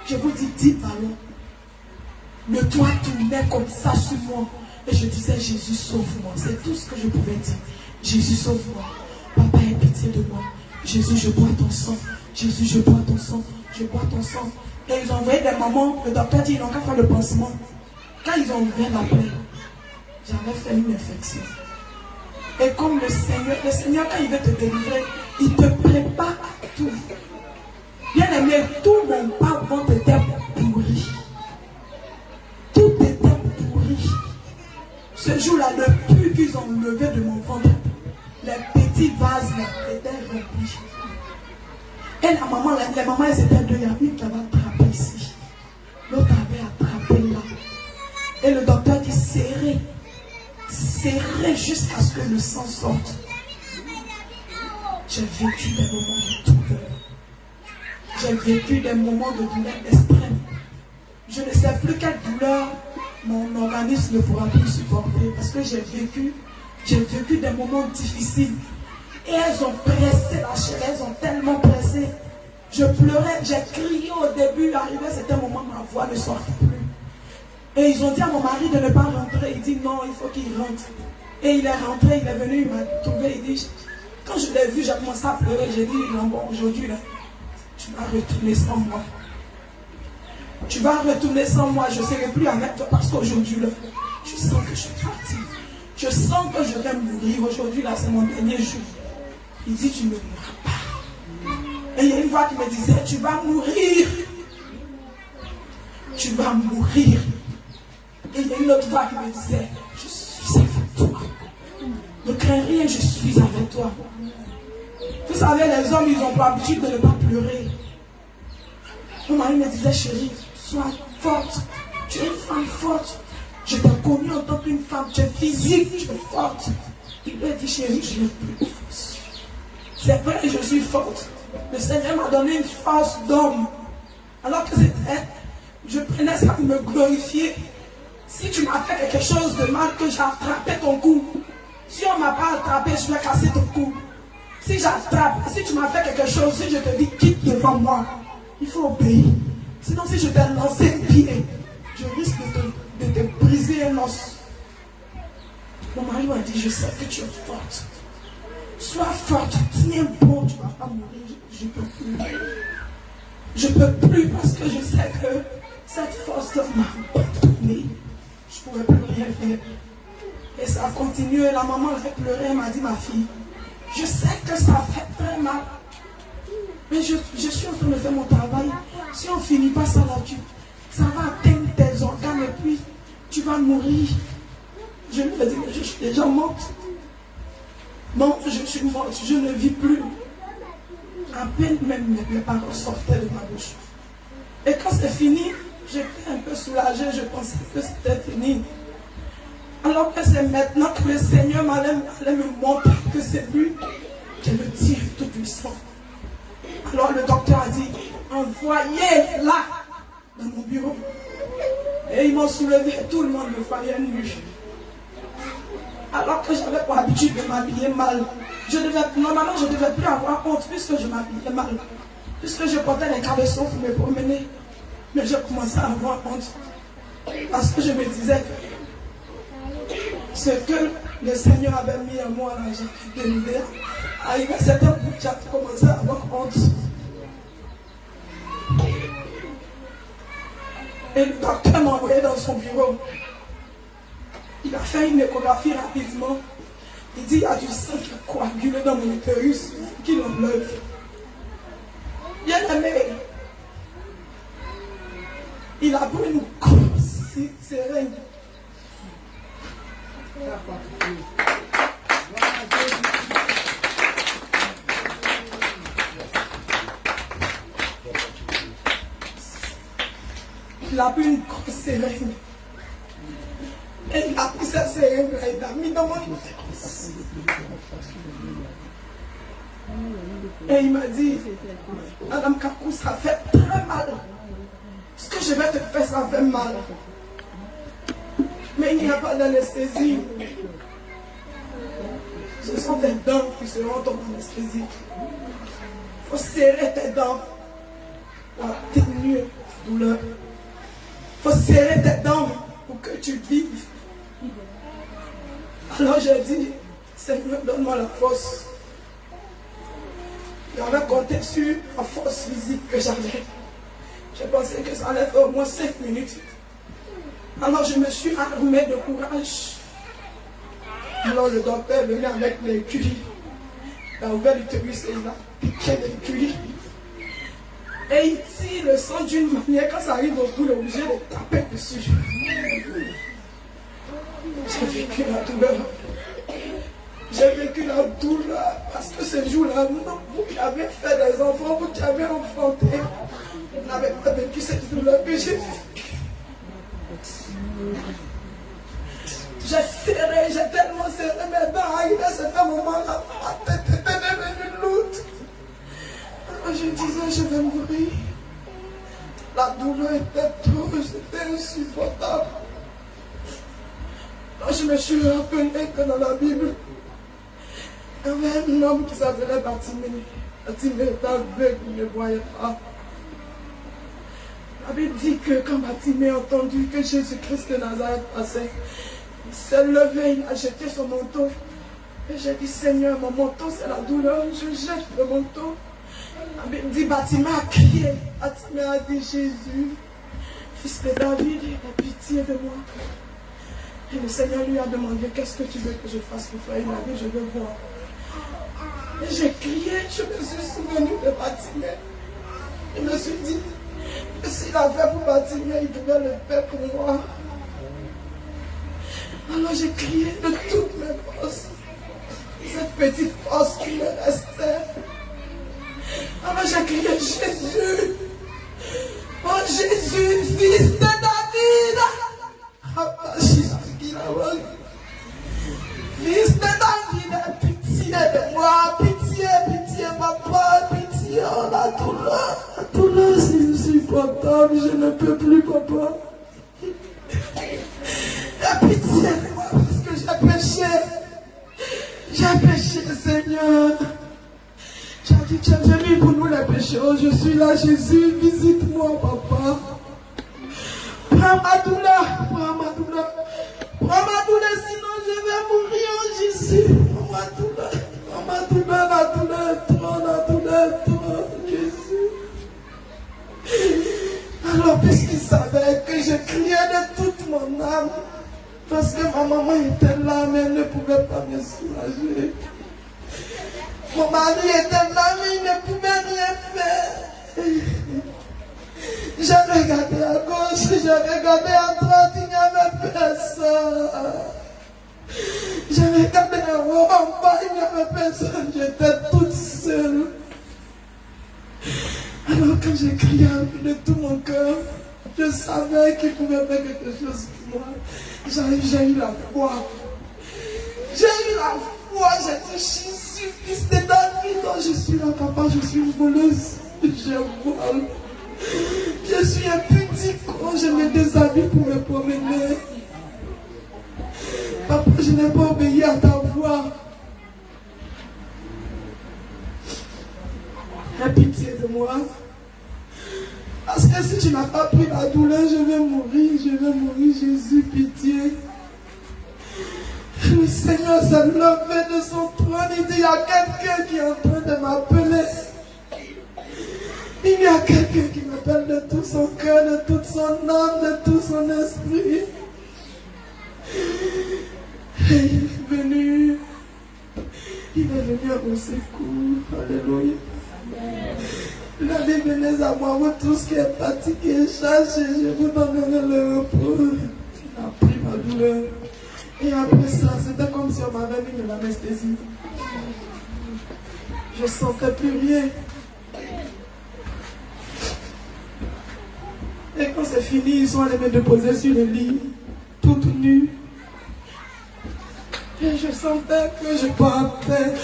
Je vous dis 10 ballons. Le toit tournait comme ça sur moi. Et je disais, Jésus, sauve-moi. C'est tout ce que je pouvais dire. Jésus, sauve-moi. Papa, aie pitié de moi. Jésus, je bois ton sang. Jésus, je bois ton sang. Je bois ton sang. Et ils ont envoyé des mamans. Le docteur dit, ils n'ont qu'à faire le pansement. Quand ils ont ouvert la plaie, j'avais fait une infection. Et comme le Seigneur, quand il veut te délivrer, il te prépare à tout. Bien aimé, tout mon bas-ventre était pourri. Tout était pourri. Ce jour-là, le pu qu'ils ont levé de mon ventre, les petits vases là, étaient remplis. Et la maman, les mamans, elles étaient deux. Il y a une qui avait attrapé ici. L'autre avait attrapé là. Et le docteur dit serrez. Serrez jusqu'à ce que le sang sorte. J'ai vécu des moments de douleur. J'ai vécu des moments de douleur extrême. Je ne sais plus quelle douleur mon organisme ne pourra plus supporter. Parce que j'ai vécu des moments difficiles. Et elles ont pressé la chair, elles ont tellement pressé. Je pleurais, j'ai crié au début. Arrivé à certains moments, ma voix ne sortait plus. Et ils ont dit à mon mari de ne pas rentrer. Il dit non, il faut qu'il rentre. Et il est rentré, il est venu, il m'a trouvé. Il dit, quand je l'ai vu, j'ai commencé à pleurer. J'ai dit, non, bon, aujourd'hui, là, tu vas retourner sans moi. Tu vas retourner sans moi. Je ne serai plus avec toi parce qu'aujourd'hui, là, je sens que je suis partie. Je sens que je vais mourir. Aujourd'hui, là, c'est mon dernier jour. Il dit, tu ne mourras pas. Et il y a une voix qui me disait, tu vas mourir. Tu vas mourir. Et il y a une autre voix qui me disait, je suis avec toi. Ne crains rien, je suis avec toi. Vous savez, les hommes, ils ont pour habitude de ne pas pleurer. Mon mari me disait, chérie, sois forte. Tu es une femme forte. Je t'ai connue en tant qu'une femme. Tu es physique, tu es forte. Il lui a dit, chérie, je n'ai plus de force. C'est vrai, je suis forte. Le Seigneur m'a donné une force d'homme. Alors que c'était, je prenais ça pour me glorifier. Si tu m'as fait quelque chose de mal, que j'ai attrapé ton cou. Si on ne m'a pas attrapé, je vais casser ton cou. Si j'attrape, si tu m'as fait quelque chose, si je te dis quitte devant moi, il faut obéir. Sinon, si je t'ai lancé un pied, je risque de te briser un os. Mon mari m'a dit, je sais que tu es forte. Sois forte, tiens bon, tu ne vas pas mourir. Je ne peux plus. Je ne peux plus parce que je sais que cette force m'a abandonné. Je ne pouvais plus rien faire. Et ça a continué. La maman elle pleurait, elle m'a dit, ma fille, je sais que ça fait très mal. Mais je suis en train de faire mon travail. Si on ne finit pas ça là-dessus, ça va atteindre tes organes et puis tu vas mourir. Je lui ai dit, mais je suis déjà morte. Non, je suis morte, je ne vis plus. À peine même mes paroles sortaient de ma bouche. Et quand c'est fini, j'étais un peu soulagée, je pensais que c'était fini. Alors que c'est maintenant que le Seigneur allait me montrer que c'est lui qui est le Dieu tout-puissant. Alors le docteur a dit, envoyez-la dans mon bureau. Et ils m'ont soulevé, tout le monde me voyait nu. Alors que j'avais pour habitude de m'habiller mal. Normalement, je ne devais plus avoir honte puisque je m'habillais mal. Puisque je portais les caleçons pour me promener. Mais j'ai commencé à avoir honte. Parce que je me disais que ce que le Seigneur avait mis en moi, là, j'ai dénudé. Arrivé à cette époque, j'ai commencé à avoir honte. Et le docteur m'a envoyé dans son bureau. Il a fait une échographie rapidement. Il dit, il y a du sang qui a coagulé dans mon utérus, qui l'enlève. Bien aimé, il a pris une grosse seringue. Il a pris une grosse seringue. Et il a pris cette seringue et il l'a mis dans mon utérus. Et il m'a dit, Madame Kakou, ça fait très mal. Ce que je vais te faire, ça fait mal. Mais il n'y a pas d'anesthésie. Ce sont tes dents qui seront ton anesthésie. Il faut serrer tes dents pour atténuer la douleur. Il faut serrer tes dents pour que tu vives. Alors j'ai dit, Seigneur, donne-moi la force. J'avais compté sur la force physique que j'avais. J'ai pensé que ça allait faire au moins 5 minutes. Alors je me suis armée de courage. Alors le docteur est venu avec les cuirs. Il a ouvert l'utérus et il a piqué les cuirs. Et il tire le sang d'une manière, quand ça arrive au bout, il est obligé de taper dessus. J'ai vécu la douleur. J'ai vécu la douleur parce que ce jour-là, vous qui avez fait des enfants, vous qui avez enfanté, vous n'avez pas vécu cette douleur que j'ai vécue. J'ai tellement serré mes dents, arrivé à ce moment-là, ma tête était devenue lourde. Alors je disais, je vais mourir. La douleur était trop, c'était insupportable. Alors je me suis rappelé que dans la Bible, il y avait un homme qui s'appelait Bartimée. Bartimée était aveugle, il ne voyait pas. La Bible dit que quand Bartimée a entendu que Jésus-Christ de Nazareth passait, il s'est levé, il a jeté son manteau. Et j'ai dit, Seigneur, mon manteau c'est la douleur, je jette le manteau. La Bible dit, Bartimée a crié. Bartimée a dit, Jésus, fils de David, aie pitié de moi. Et le Seigneur lui a demandé, qu'est-ce que tu veux que je fasse pour toi? Il m'a dit, je veux voir. Et j'ai crié, je me suis souvenu de Bartimée. Je me suis dit, que s'il a fait pour Bartimée, il pouvait le faire pour moi. Alors j'ai crié de toutes mes forces. Cette petite force qui me restait. Alors j'ai crié, Jésus. Oh Jésus, fils de David. Fils de David, aie pitié de moi, pitié, pitié, papa, pitié, oh la douleur c'est insupportable, je ne peux plus, papa. Aie pitié de moi parce que j'ai péché, Seigneur. Tu as dit, tu es venu pour nous les pécheurs, je suis là, Jésus, visite-moi, papa. Prends ma douleur, sinon je vais mourir, Jésus. Prends ma douleur, maman était là, mais elle ne pouvait pas me soulager. Mon mari était là, mais il ne pouvait rien faire. J'ai regardé à gauche, j'ai regardé à droite, il n'y avait personne. J'ai regardé en haut, en bas, il n'y avait personne. J'étais toute seule. Alors quand j'ai crié à lui de tout mon cœur, je savais qu'il pouvait faire quelque chose pour moi. J'ai eu la foi. J'ai eu la foi. J'ai dit, Jésus, fils de David, oh, je suis là, papa, je suis une voleuse. Je vole. Je suis un petit con, je me déshabille pour me promener. Papa, je n'ai pas obéi à ta voix. Aie pitié de moi. Parce que si tu n'as pas pris la douleur, je vais mourir, Jésus, pitié. Le Seigneur s'est levé de son trône, il dit, il y a quelqu'un qui est en train de m'appeler. Il y a quelqu'un qui m'appelle de tout son cœur, de toute son âme, de tout son esprit. Et il est venu à mon secours. Alléluia. Il a dit, venez à moi, vous tous qui êtes fatigués, chargés, je vous donnerai le repos. Il a pris ma douleur. Et après ça, c'était comme si on m'avait mis de l'anesthésie. Je ne sentais plus rien. Et quand c'est fini, ils sont allés me déposer sur le lit, toute nue. Et je sentais que je partais.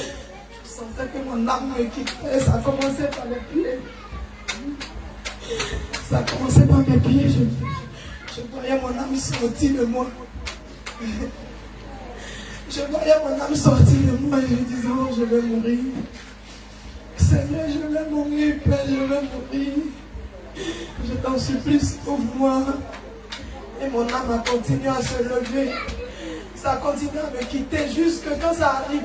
Je sentais que mon âme me quittait. Ça a commencé par les pieds. Ça a commencé par mes pieds. Je voyais mon âme sortir de moi. Je voyais mon âme sortir de moi et je disais, oh, je vais mourir. Seigneur, je vais mourir, Père, je vais mourir. Je t'en supplie, sauve-moi. Et mon âme a continué à se lever. Ça a continué à me quitter jusque quand ça arrive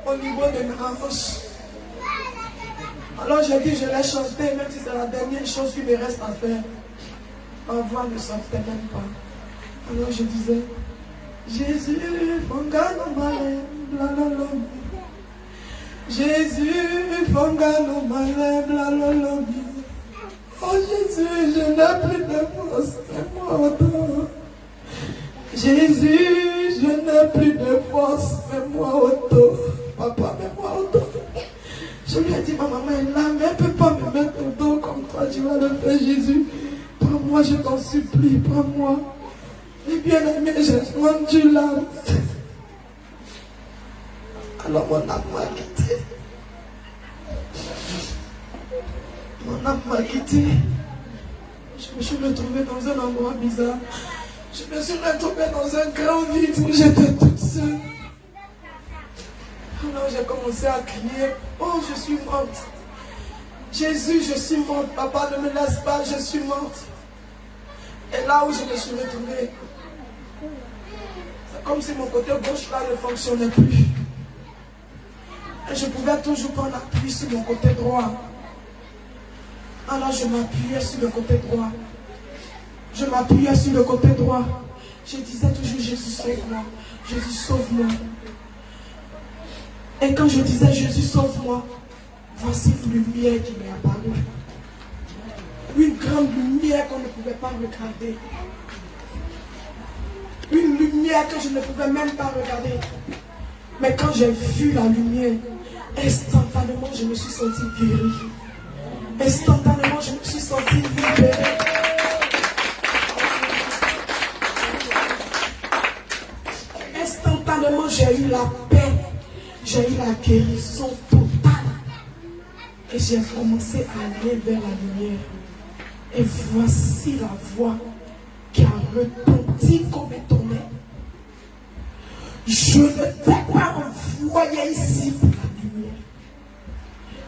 au niveau de mes hanches. Alors j'ai dit, je vais chanter, même si c'est la dernière chose qui me reste à faire. Ma voix ne sortait même pas. Alors je disais, Jésus, fongano malem, blalolo. Jésus, fongano malem, blalolo. Oh Jésus, je n'ai plus de force, fais-moi autant. Jésus, je n'ai plus de force, fais-moi autant. Papa, fais-moi autant. Je lui ai dit, ma maman est là, mais elle ne peut pas me mettre au dos comme toi, tu vas le faire, Jésus. Prends-moi, je t'en supplie, prends-moi. Et bien aimé, j'ai rendu l'âme. Alors mon âme m'a quitté. Mon âme m'a quitté. Je me suis retrouvée dans un endroit bizarre. Je me suis retrouvée dans un grand vide où j'étais toute seule. Alors j'ai commencé à crier, oh je suis morte. Jésus, je suis morte. Papa, ne me laisse pas, je suis morte. Et là où je me suis retrouvée, c'est comme si mon côté gauche là ne fonctionnait plus. Et je pouvais toujours prendre appui sur mon côté droit. Alors je m'appuyais sur le côté droit. Je m'appuyais sur le côté droit. Je disais toujours, Jésus, sauve-moi. Jésus, sauve-moi. Et quand je disais, Jésus, sauve-moi, voici une lumière qui m'est apparue. Une grande lumière qu'on ne pouvait pas regarder. Une lumière que je ne pouvais même pas regarder. Mais quand j'ai vu la lumière, instantanément, je me suis sentie guérie. Instantanément, je me suis sentie libérée. Instantanément, j'ai eu la paix. J'ai eu la guérison totale. Et j'ai commencé à aller vers la lumière. Et voici la voix qui a retenti comme un tonnerre. Je ne t'ai pas envoyé ici pour la lumière.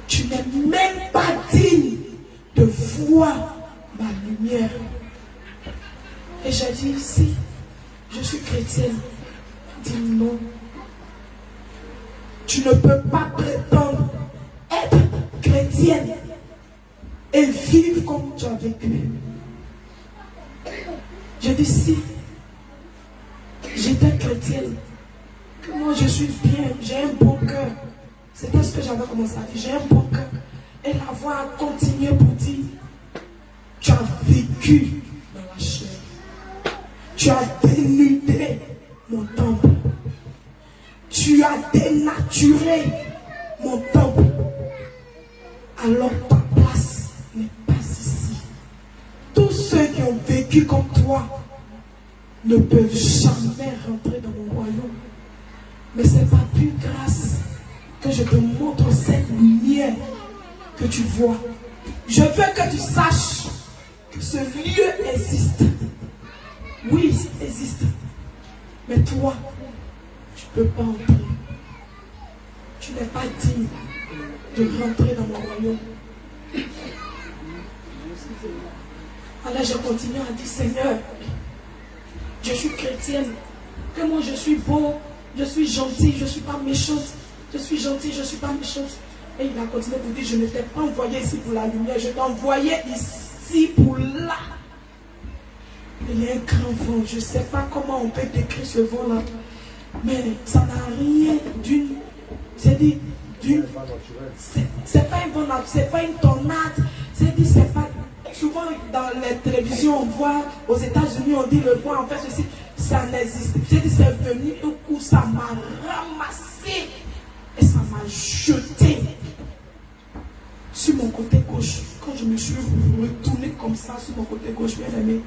Tu n'es même pas digne de voir ma lumière. Et j'ai dit ici, je suis chrétienne. Il dit non. Tu ne peux pas prétendre être chrétienne et vivre comme tu as vécu. Je dis si j'étais chrétienne, j'avais commencé à dire, j'ai un bon cœur. Et la voix a continué pour dire, tu as vécu dans la chair. Tu as dénudé mon temple. Tu as dénaturé mon temple. Alors ta place n'est pas ici. Tous ceux qui ont vécu comme toi ne peuvent jamais rentrer dans mon royaume. Mais c'est par pure grâce que je te montre cette lumière que tu vois. Je veux que tu saches que ce lieu existe. Oui, il existe. Mais toi, tu ne peux pas entrer. Tu n'es pas digne de rentrer dans mon royaume. Alors je continue à dire, Seigneur, je suis chrétienne, que moi je suis beau, je suis gentille, je ne suis pas méchante, je suis gentille, je ne suis pas méchante. Et il a continué pour dire, je ne t'ai pas envoyé ici pour la lumière, je t'ai envoyé ici pour là. Il y a un grand vent, je ne sais pas comment on peut décrire ce vent-là, mais ça n'a rien d'une, c'est dit, d'une, c'est pas un vent naturel, c'est pas une tornade, c'est dit, c'est pas, souvent dans les télévisions on voit, aux États-Unis on dit le vent, en fait ceci, ça n'existe. C'est dit, c'est venu un coup, ça m'a ramassé et ça m'a jeté sur mon côté gauche. Quand je me suis retourné comme ça sur mon côté gauche, bien aimé,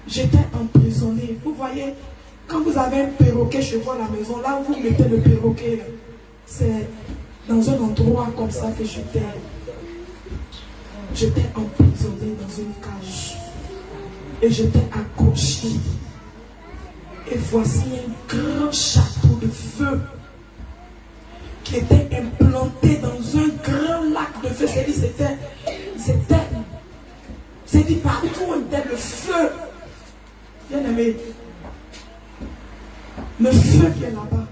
j'étais emprisonné. Vous voyez, quand vous avez un perroquet chez vous à la maison, là où vous mettez le perroquet, c'est dans un endroit comme ça que j'étais. J'étais emprisonné dans une cage. Et j'étais accroché. Et voici un grand château de feu qui était implanté dans un grand lac de feu. C'est dit partout où était le feu. Bien aimé, le feu qui est là-bas,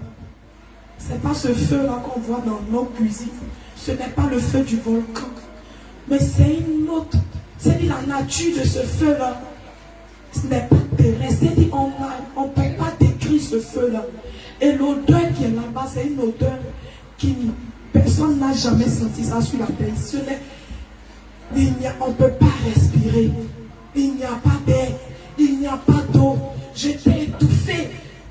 c'est pas ce feu-là qu'on voit dans nos cuisines. Ce n'est pas le feu du volcan. Mais c'est une autre. C'est dit la nature de ce feu-là. Ce n'est pas terrestre. C'est dit on ne peut pas décrire ce feu-là. Et l'odeur qui est là-bas, c'est une odeur qui personne n'a jamais senti ça sur la terre. On ne peut pas respirer. Il n'y a pas d'air. Il n'y a pas d'eau. J'étais étouffé.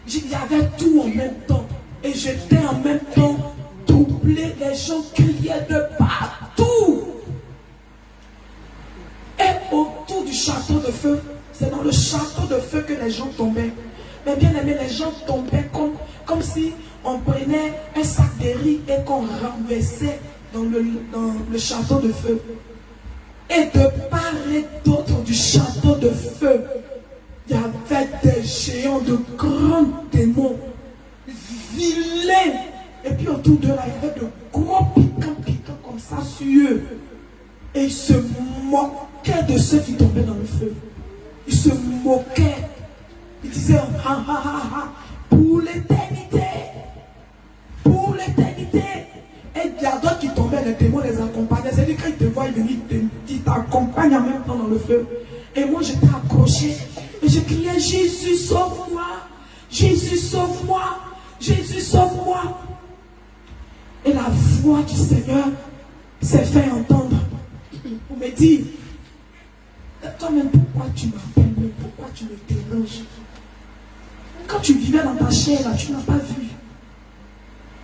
Il y avait tout en même temps. Et j'étais en même temps troublé. Les gens criaient de partout. Et autour du château de feu, c'est dans le château de feu que les gens tombaient. Mais bien aimé, les gens tombaient comme si on prenait un sac de riz et qu'on renversait dans le château de feu. Et de part et d'autre du château de feu, il y avait des géants, de grands démons, vilains. Et puis autour d'eux, là, il y avait de gros piquants comme ça sur eux. Et ils se moquaient de ceux qui tombaient dans le feu. Ils se moquaient. Ils disaient, ha ha ha ha, pour l'éternité. Pour l'éternité. Et il y a d'autres qui tombaient, les démons les accompagnaient. C'est-à-dire quand ils te voient, ils t'accompagnent en même temps dans le feu. Et moi, j'étais accroché. Et je criais, Jésus, sauve-moi. Jésus, sauve-moi. Jésus, sauve-moi. Et la voix du Seigneur s'est fait entendre. Pour me dire, toi-même, pourquoi tu m'appelles, mais pourquoi tu me déranges? Quand tu vivais dans ta chair, là, tu n'as pas vu.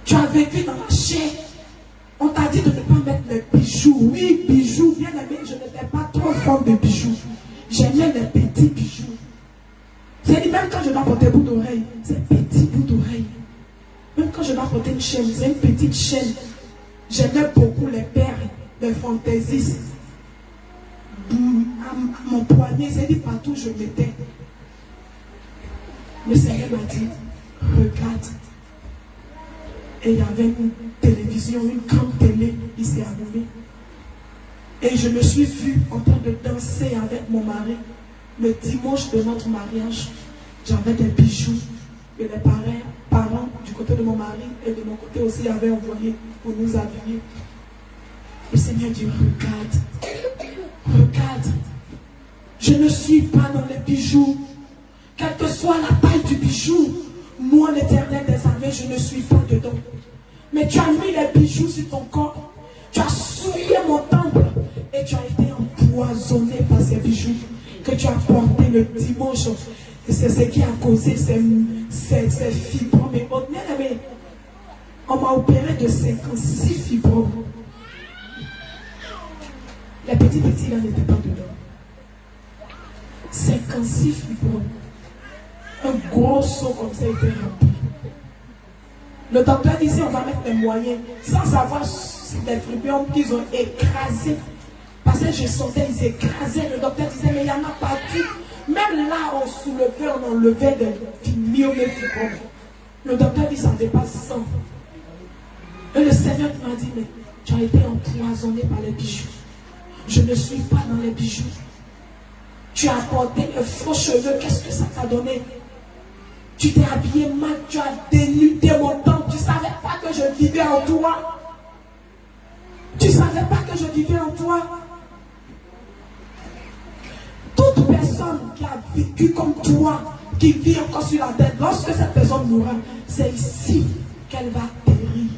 Tu as vécu dans la chair. On t'a dit de ne pas mettre les bijoux. Oui, bijoux, bien aimé, je n'étais pas trop fort de bijoux. J'aimais les petits bijoux. C'est même quand je dois porter bout d'oreille, c'est petit bout d'oreille. Même quand je dois porter une chaîne, c'est une petite chaîne. J'aimais beaucoup les perles, les fantaisies. À mon poignet, c'est dit partout je mettais. Le Seigneur m'a dit, regarde. Et il y avait une télévision, une grande télé, il s'est allumé. Et je me suis vue en train de danser avec mon mari. Le dimanche de notre mariage, j'avais des bijoux que les parents du côté de mon mari et de mon côté aussi avaient envoyé pour nous habiller. Le Seigneur dit, regarde, regarde, je ne suis pas dans les bijoux. Quelle que soit la taille du bijou, moi l'Éternel des armées, je ne suis pas dedans. Mais tu as mis les bijoux sur ton corps. Tu as souillé mon temple. Et tu as été empoisonné par ces bijoux que tu as portés le dimanche. Et c'est ce qui a causé ces fibromes. Mais on m'a opéré de 56 fibromes. Les petits là n'étaient pas dedans. 56 fibromes. Un gros seau comme ça était rempli. Le docteur disait on va mettre les moyens sans savoir si les fibromes qu'ils ont écrasés. Parce que je sentais ils écrasaient. Le docteur disait mais il n'y en a pas tout. Même là on soulevait, on enlevait des millions de fibromes. Le docteur dit ça dépasse 100. Et le Seigneur m'a dit mais tu as été empoisonné par les bijoux. Je ne suis pas dans les bijoux. Tu as porté de faux cheveux. Qu'est-ce que ça t'a donné? Tu t'es habillé mal. Tu as dénudé mon temps. Tu ne savais pas que je vivais en toi. Tu ne savais pas que je vivais en toi. Toute personne qui a vécu comme toi, qui vit encore sur la terre, lorsque cette personne mourra, c'est ici qu'elle va périr.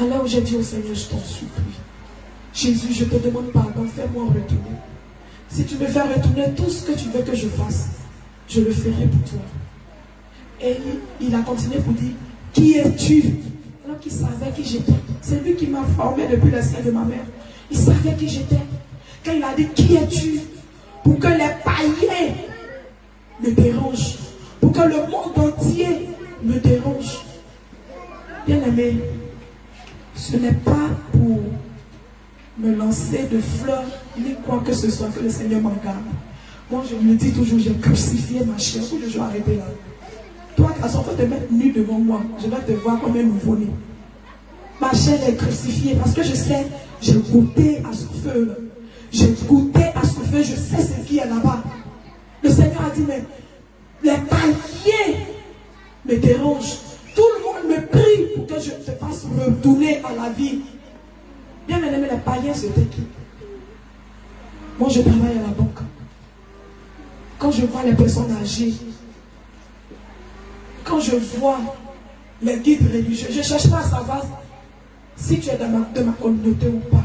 Alors j'ai dit au Seigneur, je t'en supplie. Jésus, je te demande pardon, fais-moi retourner. Si tu me fais retourner tout ce que tu veux que je fasse, je le ferai pour toi. Et il a continué pour dire, qui es-tu? Alors qu'il savait qui j'étais. C'est lui qui m'a formé depuis le sein de ma mère. Il savait qui j'étais. Quand il a dit, qui es-tu? Pour que les païens me dérangent. Pour que le monde entier me dérange. Bien aimé, ce n'est pas pour me lancer de fleurs, ni quoi que ce soit, que le Seigneur m'en garde. Moi, je me dis toujours, j'ai crucifié ma chair. Où je dois arrêter là? Toi, garçon, faut te mettre nu devant moi. Je dois te voir comme un nouveau-né. Ma chair est crucifiée parce que je sais, j'ai goûté à ce feu. J'ai goûté à ce feu, je sais ce qui est là-bas. Le Seigneur a dit, mais les païens me dérangent. Tout le monde me prie pour que je te fasse retourner à la vie. Bien aimé, les païens, c'était qui? Moi, je travaille à la banque. Quand je vois les personnes âgées, quand je vois les guides religieux, je ne cherche pas à savoir si tu es de ma communauté ou pas.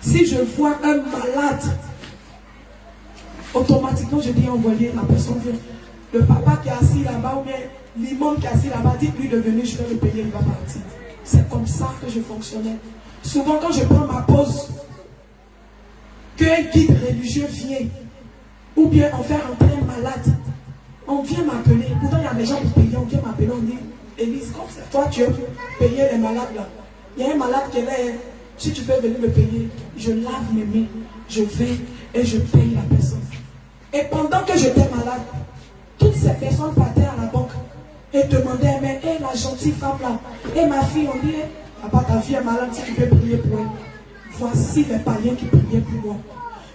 Si je vois un malade, automatiquement je dis envoyer la personne vient. Le papa qui est assis là-bas ou bien l'imam qui est assis là-bas, dites-lui de venir, je vais le payer, il va partir. C'est comme ça que je fonctionnais. Souvent quand je prends ma pause, qu'un guide religieux vient, ou bien on fait rentrer un malade, on vient m'appeler. Pourtant il y a des gens qui payent, on vient m'appeler, on dit, Élise, comme c'est toi tu veux payer les malades là. Il y a un malade qui est là, si tu peux venir me payer, je lave mes mains, je vais et je paye la personne. Et pendant que j'étais malade, toutes ces personnes partaient à la banque et demandaient, mais la gentille femme là, et ma fille, on dit, papa, ta fille est malade, si tu peux prier pour elle. Voici les païens qui priaient pour moi.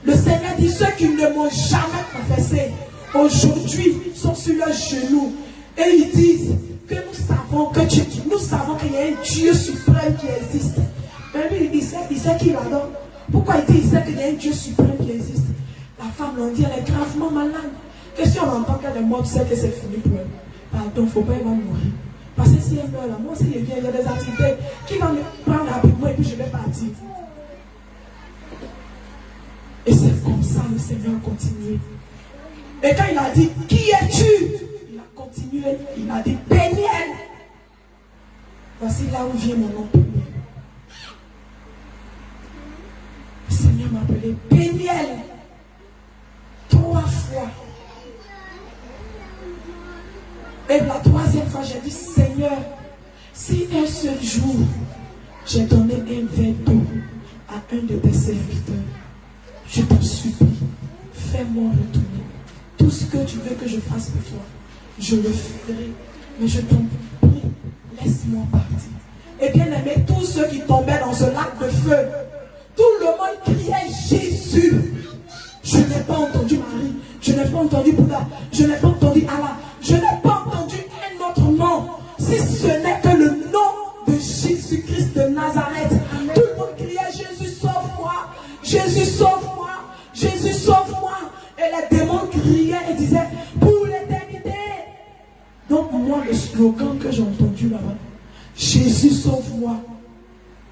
Le Seigneur dit, ceux qui ne m'ont jamais confessé, aujourd'hui sont sur leurs genoux et ils disent que nous savons qu'il y a un Dieu suprême qui existe. Mais lui, il sait qu'il adore. Pourquoi il dit, il sait qu'il y a un Dieu suprême qui existe? La femme l'on dit, elle est gravement malade. Que si on entend qu'elle est morte, c'est que c'est fini pour elle. Pardon, il ne faut pas, elle va mourir. Parce que si elle meurt là, moi aussi il y a des activités qui vont me prendre rapidement et puis je vais partir. Et c'est comme ça le Seigneur a continué. Et quand il a dit, qui es-tu? Il a continué, il a dit, Péniel. Voici là où vient mon nom, Péniel. Le Seigneur m'a appelé Péniel 3 fois. Et la 3e fois, j'ai dit, Seigneur, si un seul jour, j'ai donné un verre d'eau à un de tes serviteurs, je t'en supplie, fais-moi retourner. Tout ce que tu veux que je fasse pour toi, je le ferai. Mais je t'en prie, laisse-moi partir. Et bien aimé, tous ceux qui tombaient dans ce lac de feu, tout le monde criait Jésus. Je n'ai pas entendu Marie, je n'ai pas entendu Bouddha, je n'ai pas entendu Allah, je n'ai pas entendu un autre nom, si ce n'est que le nom de Jésus-Christ de Nazareth. Amen. Tout le monde criait Jésus sauve-moi, Jésus sauve-moi, Jésus sauve-moi. Et les démons criaient et disaient pour l'éternité. Donc moi, entendu là-bas. Jésus, sauve-moi.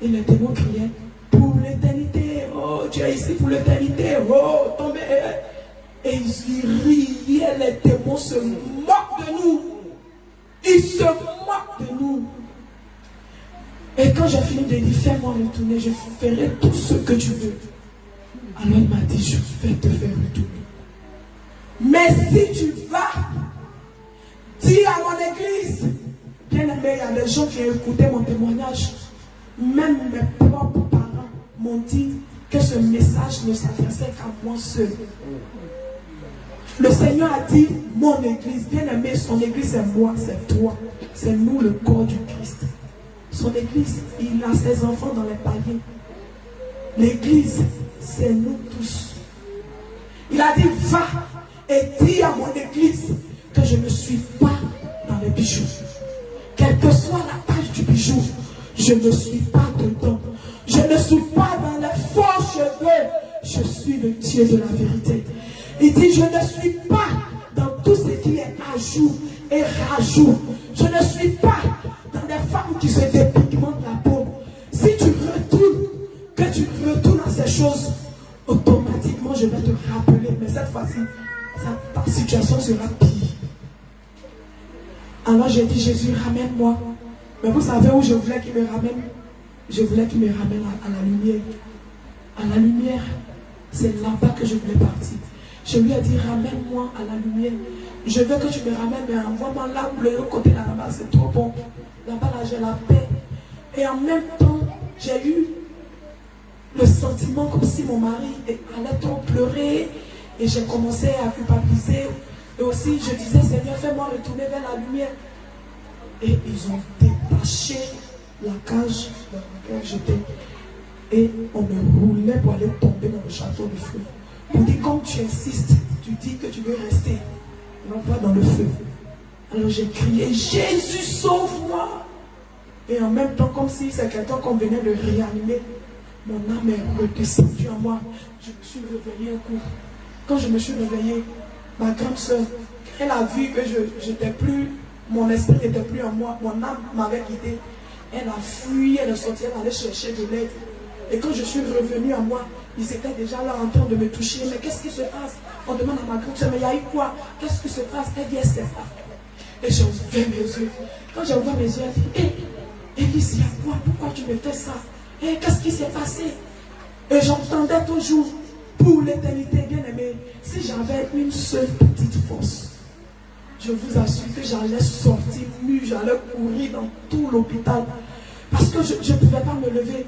Et les démons criaient, pour l'éternité, oh, tu es ici pour l'éternité, oh, tombez. Et ils riaient, les démons se moquent de nous. Ils se moquent de nous. Et quand j'ai fini de dire, fais-moi retourner, je ferai tout ce que tu veux. Alors il m'a dit, je vais te faire retourner. Mais si tu vas, dis à mon église, bien aimé, il y a des gens qui ont écouté mon témoignage. Même mes propres parents m'ont dit que ce message ne s'adressait qu'à moi seul. Le Seigneur a dit, mon église, bien aimé, son église c'est moi, c'est toi. C'est nous le corps du Christ. Son église, il a ses enfants dans les paliers. L'église, c'est nous tous. Il a dit, va et dis à mon église que je ne suis pas dans les bijoux. Quelle que soit la taille du bijou, je ne suis pas dedans. Je ne suis pas dans les faux cheveux. Je suis le Dieu de la vérité. Il dit, je ne suis pas dans tout ce qui est ajout et rajout. Je ne suis pas dans des femmes qui se dépigmentent la peau. Si tu retournes, que tu retournes à ces choses, automatiquement je vais te rappeler. Mais cette fois-ci, ta situation sera pire. Alors j'ai dit, Jésus, ramène-moi. Mais vous savez où je voulais qu'il me ramène? Je voulais qu'il me ramène à la lumière. À la lumière, c'est là-bas que je voulais partir. Je lui ai dit, ramène-moi à la lumière. Je veux que tu me ramènes, mais envoie-moi là où le côté là-bas, c'est trop bon. Là-bas, là, j'ai la paix. Et en même temps, j'ai eu le sentiment comme si mon mari allait trop pleurer. Et j'ai commencé à culpabiliser. Et aussi, je disais, Seigneur, fais-moi retourner vers la lumière. Et ils ont détaché la cage dans laquelle j'étais. Et on me roulait pour aller tomber dans le château de feu. On dit, comme tu insistes, tu dis que tu veux rester. On va dans le feu. Alors j'ai crié, Jésus, sauve-moi. Et en même temps, comme si c'est quelqu'un qu'on venait de réanimer, mon âme est redescendue en moi. Je me suis réveillée un coup. Quand je me suis réveillée, ma grande soeur, elle a vu que j'étais plus, mon esprit n'était plus en moi, mon âme m'avait quitté. Elle a fui, elle est sortie, elle allait chercher de l'aide. Et quand je suis revenue à moi, ils étaient déjà là en train de me toucher. Mais qu'est-ce qui se passe? On demande à ma grande soeur, mais il y a eu quoi? Qu'est-ce qui se passe? Elle dit, elle sait pas. Et j'ai ouvert mes yeux. Quand j'ai ouvert mes yeux, elle dit, hé, Élise, il y a quoi? Pourquoi tu me fais ça? Hé, qu'est-ce qui s'est passé? Et j'entendais toujours, pour l'éternité, bien aimé, si j'avais une seule petite force, je vous assure que j'allais sortir nue, j'allais courir dans tout l'hôpital. Parce que je ne pouvais pas me lever.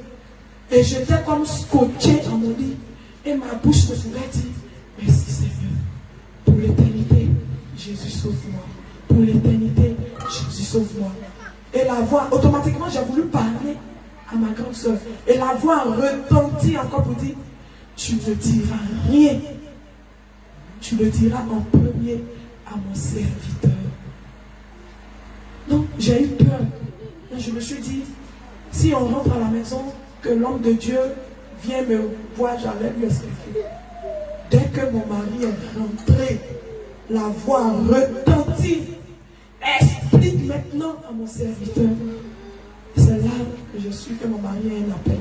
Et j'étais comme scotché dans mon lit. Et ma bouche me pouvait dire, merci Seigneur. Pour l'éternité, Jésus sauve-moi. Pour l'éternité, Jésus sauve-moi. Et la voix, automatiquement, j'ai voulu parler à ma grande soeur. Et la voix retentit encore pour dire, tu ne diras rien. Tu le diras en premier à mon serviteur. Donc, j'ai eu peur. Et je me suis dit, si on rentre à la maison, que l'homme de Dieu vient me voir, j'allais lui expliquer. Dès que mon mari est rentré, la voix retentit. Explique maintenant à mon serviteur. C'est là que je suis que mon mari a un appel.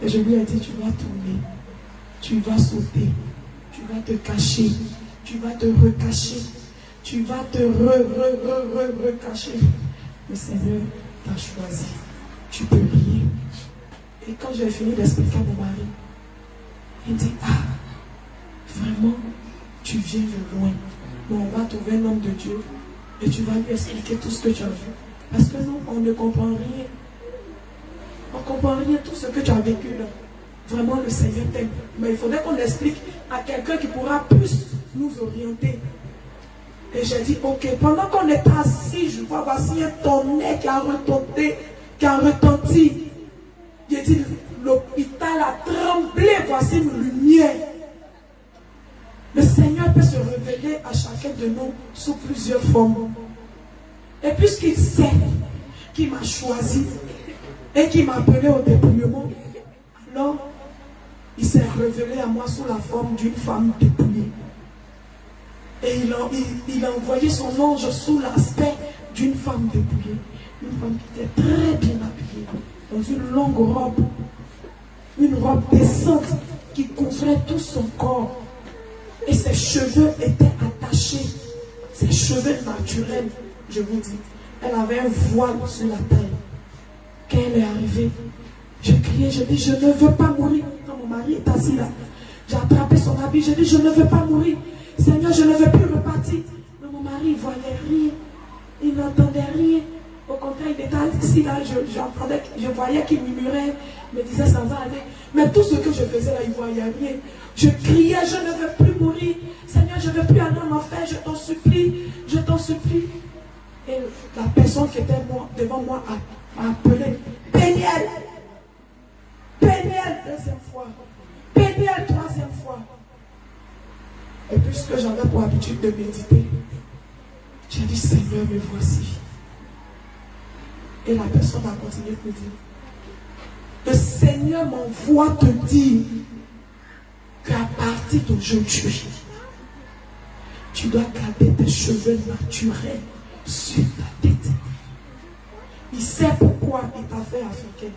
Et je lui ai dit, tu vas tourner, tu vas sauter, tu vas te cacher, tu vas te recacher, tu vas te recacher. Le Seigneur t'a choisi, tu peux rien. Et quand j'ai fini d'expliquer à mon mari, il dit, ah, vraiment, tu viens de loin. Bon, on va trouver un homme de Dieu et tu vas lui expliquer tout ce que tu as vu. Parce que nous, on ne comprend rien. On ne comprend rien, tout ce que tu as vécu là. Vraiment, le Seigneur t'aime. Mais il faudrait qu'on explique à quelqu'un qui pourra plus nous orienter. Et j'ai dit, ok, pendant qu'on est assis, je vois, voici un tonnerre qui a retenti. J'ai dit, l'hôpital a tremblé, voici une lumière. Le Seigneur peut se révéler à chacun de nous sous plusieurs formes. Et puisqu'il sait qu'il m'a choisi et qu'il m'a appelé au dépouillement, alors il s'est révélé à moi sous la forme d'une femme dépouillée. Et il a envoyé son ange sous l'aspect d'une femme dépouillée, une femme qui était très bien habillée, dans une longue robe, une robe décente qui couvrait tout son corps. Et ses cheveux étaient attachés, ses cheveux naturels, je vous dis. Elle avait un voile sur la taille. Quand elle est arrivée, j'ai crié, j'ai dit, je ne veux pas mourir. Quand mon mari est assis là, j'ai attrapé son habit, j'ai dit, je ne veux pas mourir. Seigneur, je ne veux plus repartir. Mais mon mari, il ne voyait rien. Il n'entendait rien. Au contraire, il était assis là, j'entendais, je voyais qu'il murmurait, me disait, ça va aller. Mais tout ce que je faisais là, il ne voyait rien. Je criais, je ne veux plus mourir. Seigneur, je ne veux plus aller en enfer, je t'en supplie, je t'en supplie. Et la personne qui était devant moi a appelé, Péniel. Péniel, deuxième fois. Péniel, troisième fois. Et puisque j'avais pour habitude de méditer, j'ai dit, Seigneur, me voici. Et la personne a continué de me dire, le Seigneur m'envoie te dire qu'à partir d'aujourd'hui, tu dois garder tes cheveux naturels sur ta tête. Il sait pourquoi il t'a fait africaine.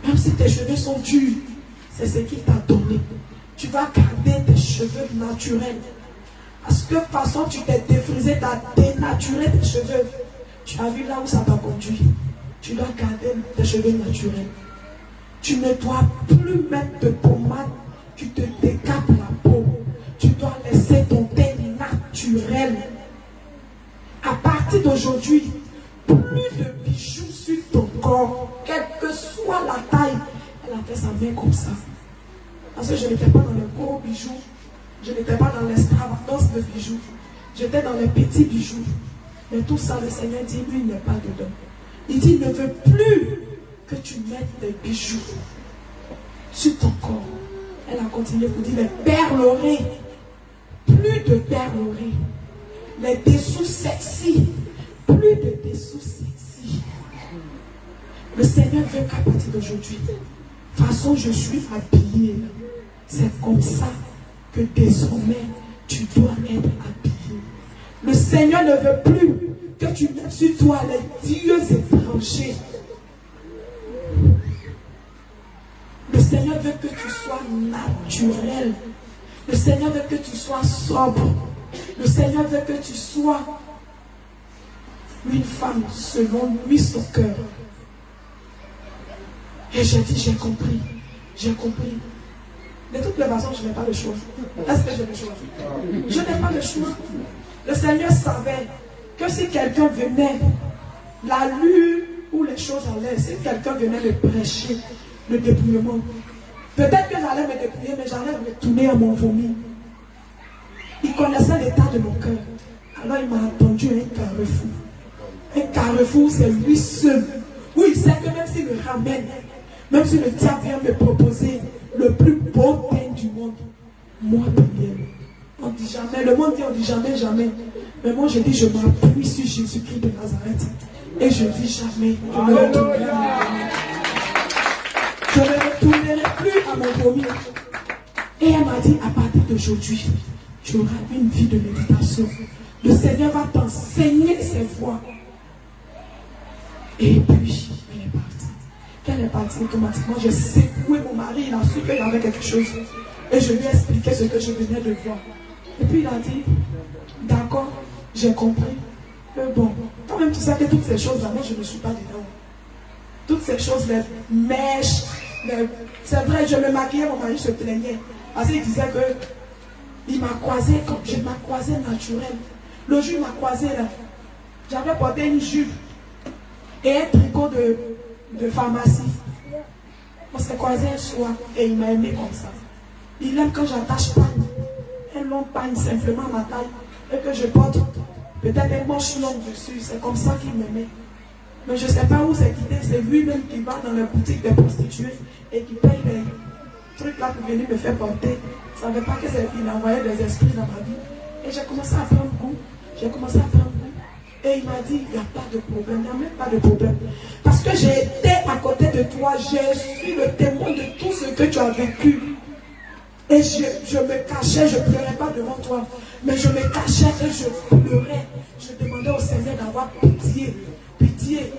Même si tes cheveux sont durs, c'est ce qu'il t'a donné. Tu vas garder tes cheveux naturels. Parce que de toute façon, tu t'es défrisé, tu as dénaturé tes cheveux. Tu as vu là où ça t'a conduit. Tu dois garder tes cheveux naturels. Tu ne dois plus mettre de pommade. Tu te décapes la peau. Tu dois laisser ton teint naturel. À partir d'aujourd'hui, plus de bijoux sur ton corps, quelle que soit la taille. Elle a fait sa main comme ça. Parce que je n'étais pas dans les gros bijoux. Je n'étais pas dans l'extravagance de bijoux. J'étais dans les petits bijoux. Mais tout ça, le Seigneur dit, lui, il n'est pas dedans. Il dit, il ne veut plus que tu mettes des bijoux sur ton corps. Elle a continué pour dire, les perleries. Plus de perleries. Les dessous sexy. Plus de dessous sexy. Le Seigneur veut qu'à partir d'aujourd'hui, de toute façon, je suis habillée. C'est comme ça que désormais, tu dois être habillé. Le Seigneur ne veut plus que tu mettes sur toi les dieux étrangers. Le Seigneur veut que tu sois naturel. Le Seigneur veut que tu sois sobre. Le Seigneur veut que tu sois une femme selon lui son cœur. Et j'ai dit, j'ai compris. J'ai compris. De toutes les façons, je n'ai pas le choix. Est-ce que j'ai le choix? Je n'ai pas le choix. Le Seigneur savait que si quelqu'un venait, la lune où les choses allaient, si quelqu'un venait me prêcher le dépouillement, peut-être que j'allais me dépouiller, mais j'allais retourner à mon vomi. Il connaissait l'état de mon cœur. Alors il m'a attendu à un carrefour. Un carrefour, c'est lui seul. Où il sait que même s'il me ramène, même si le diable vient me proposer le plus beau teint du monde, moi, Péniel, on dit jamais, le monde dit on dit jamais, jamais. Mais moi je dis, je m'appuie sur Jésus-Christ de Nazareth. Et je dis jamais, je ne retournerai à mon vomi. Je ne retournerai plus à mon vomi. Et elle m'a dit, à partir d'aujourd'hui, tu auras une vie de méditation. Le Seigneur va t'enseigner ses voies. Et puis, elle est partie. Quand elle est partie, automatiquement, j'ai secoué mon mari. Il a su qu'il y avait quelque chose. Et je lui ai expliqué ce que je venais de voir. Et puis, il a dit, d'accord, j'ai compris. Bon, quand même, tu sais que toutes ces choses-là, moi, je ne suis pas dedans. Toutes ces choses, les mèches, c'est vrai, je me maquillais, mon mari se plaignait. Parce qu'il disait que il m'a croisé, comme je m'a croisé naturel. Le jour, il m'a croisé là. J'avais porté une jupe et un tricot de pharmacie. On s'est croisé un soir et il m'a aimé comme ça. Il aime quand j'attache pagne, un long pagne simplement à ma taille et que je porte peut-être un manche long dessus. C'est comme ça qu'il m'aimait. Mais je ne sais pas où c'est quitté. C'est lui-même qui va dans la boutique des prostituées et qui paye les trucs là pour venir me faire porter. Je ne savais pas qu'il envoyait des esprits dans ma vie. Et j'ai commencé à prendre goût. J'ai commencé à prendre goût. Et il m'a dit, il n'y a pas de problème, il n'y a même pas de problème. Parce que j'ai été à côté de toi, je suis le témoin de tout ce que tu as vécu. Et je me cachais, je ne pleurais pas devant toi. Mais je me cachais et je pleurais. Je demandais demandé au Seigneur d'avoir pitié. Pitié.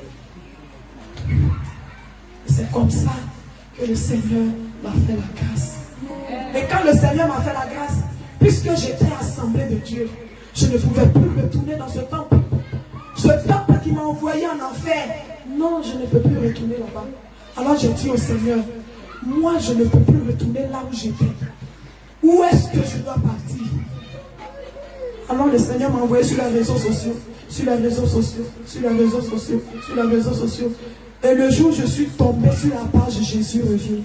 C'est comme ça que le Seigneur m'a fait la grâce. Et quand le Seigneur m'a fait la grâce, puisque j'étais assemblée de Dieu, je ne pouvais plus retourner dans ce temple. Ce temple qui m'a envoyé en enfer. Non, je ne peux plus retourner là-bas. Alors j'ai dit au Seigneur, moi je ne peux plus retourner là où j'étais. Où est-ce que je dois partir? Alors le Seigneur m'a envoyé sur les réseaux sociaux, sur les réseaux sociaux, sur les réseaux sociaux, sur les réseaux sociaux. Et le jour où je suis tombée sur la page Jésus revient,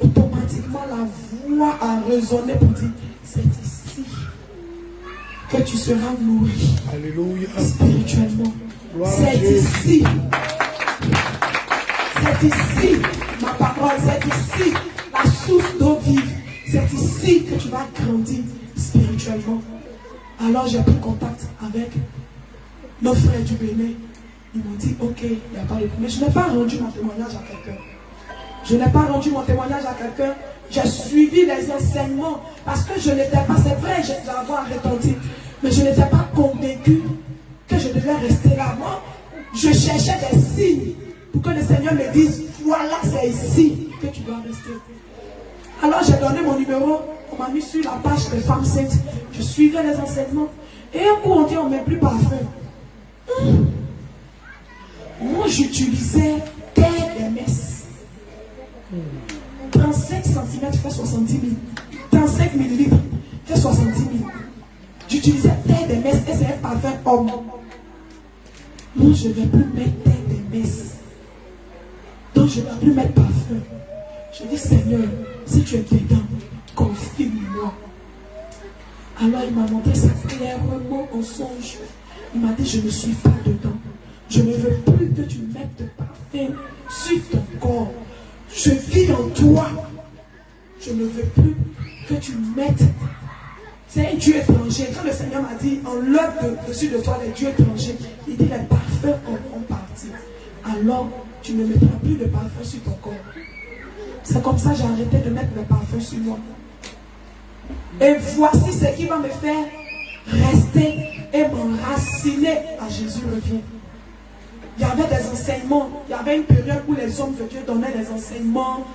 automatiquement la voix a résonné pour dire, c'est ici que tu seras nourri. Alléluia. Spirituellement. C'est ici. C'est ici ma parole, c'est ici la source d'eau vive. C'est ici que tu vas grandir spirituellement. Alors j'ai pris contact avec nos frères du Bénin. Ils m'ont dit, ok, il n'y a pas de problème. Mais je n'ai pas rendu mon témoignage à quelqu'un. Je n'ai pas rendu mon témoignage à quelqu'un. J'ai suivi les enseignements parce que je n'étais pas, c'est vrai, je devais avoir retenti, mais je n'étais pas convaincu que je devais rester là. Moi, je cherchais des signes pour que le Seigneur me dise, voilà, c'est ici que tu dois rester. Alors j'ai donné mon numéro, on m'a mis sur la page des femmes saintes. Je suivais les enseignements. Et un coup on dit, on ne met plus parfum. Moi j'utilisais terre des messes. 35 cm fait 70 000. 35 millilitres fait 70 000. J'utilisais terre des messes et c'est un parfum homme. Moi je ne vais plus mettre terre des messes. Donc je ne vais plus mettre parfum. Je dis, Seigneur, si tu es dedans, confirme-moi. Alors il m'a montré ça clairement en songe. Il m'a dit, je ne suis pas dedans. Je ne veux plus que tu mettes de parfum sur ton corps. Je vis en toi. Je ne veux plus que tu mettes. C'est un Dieu étranger. Quand le Seigneur m'a dit, enlève dessus de toi les dieux étrangers, il dit, les parfums en font partie. Alors, tu ne mettras plus de parfum sur ton corps. C'est comme ça que j'ai arrêté de mettre le parfum sur moi. Et voici ce qui va me faire rester et m'enraciner à Jésus revient. Il y avait des enseignements. Il y avait une période où les hommes de Dieu donnaient des enseignements.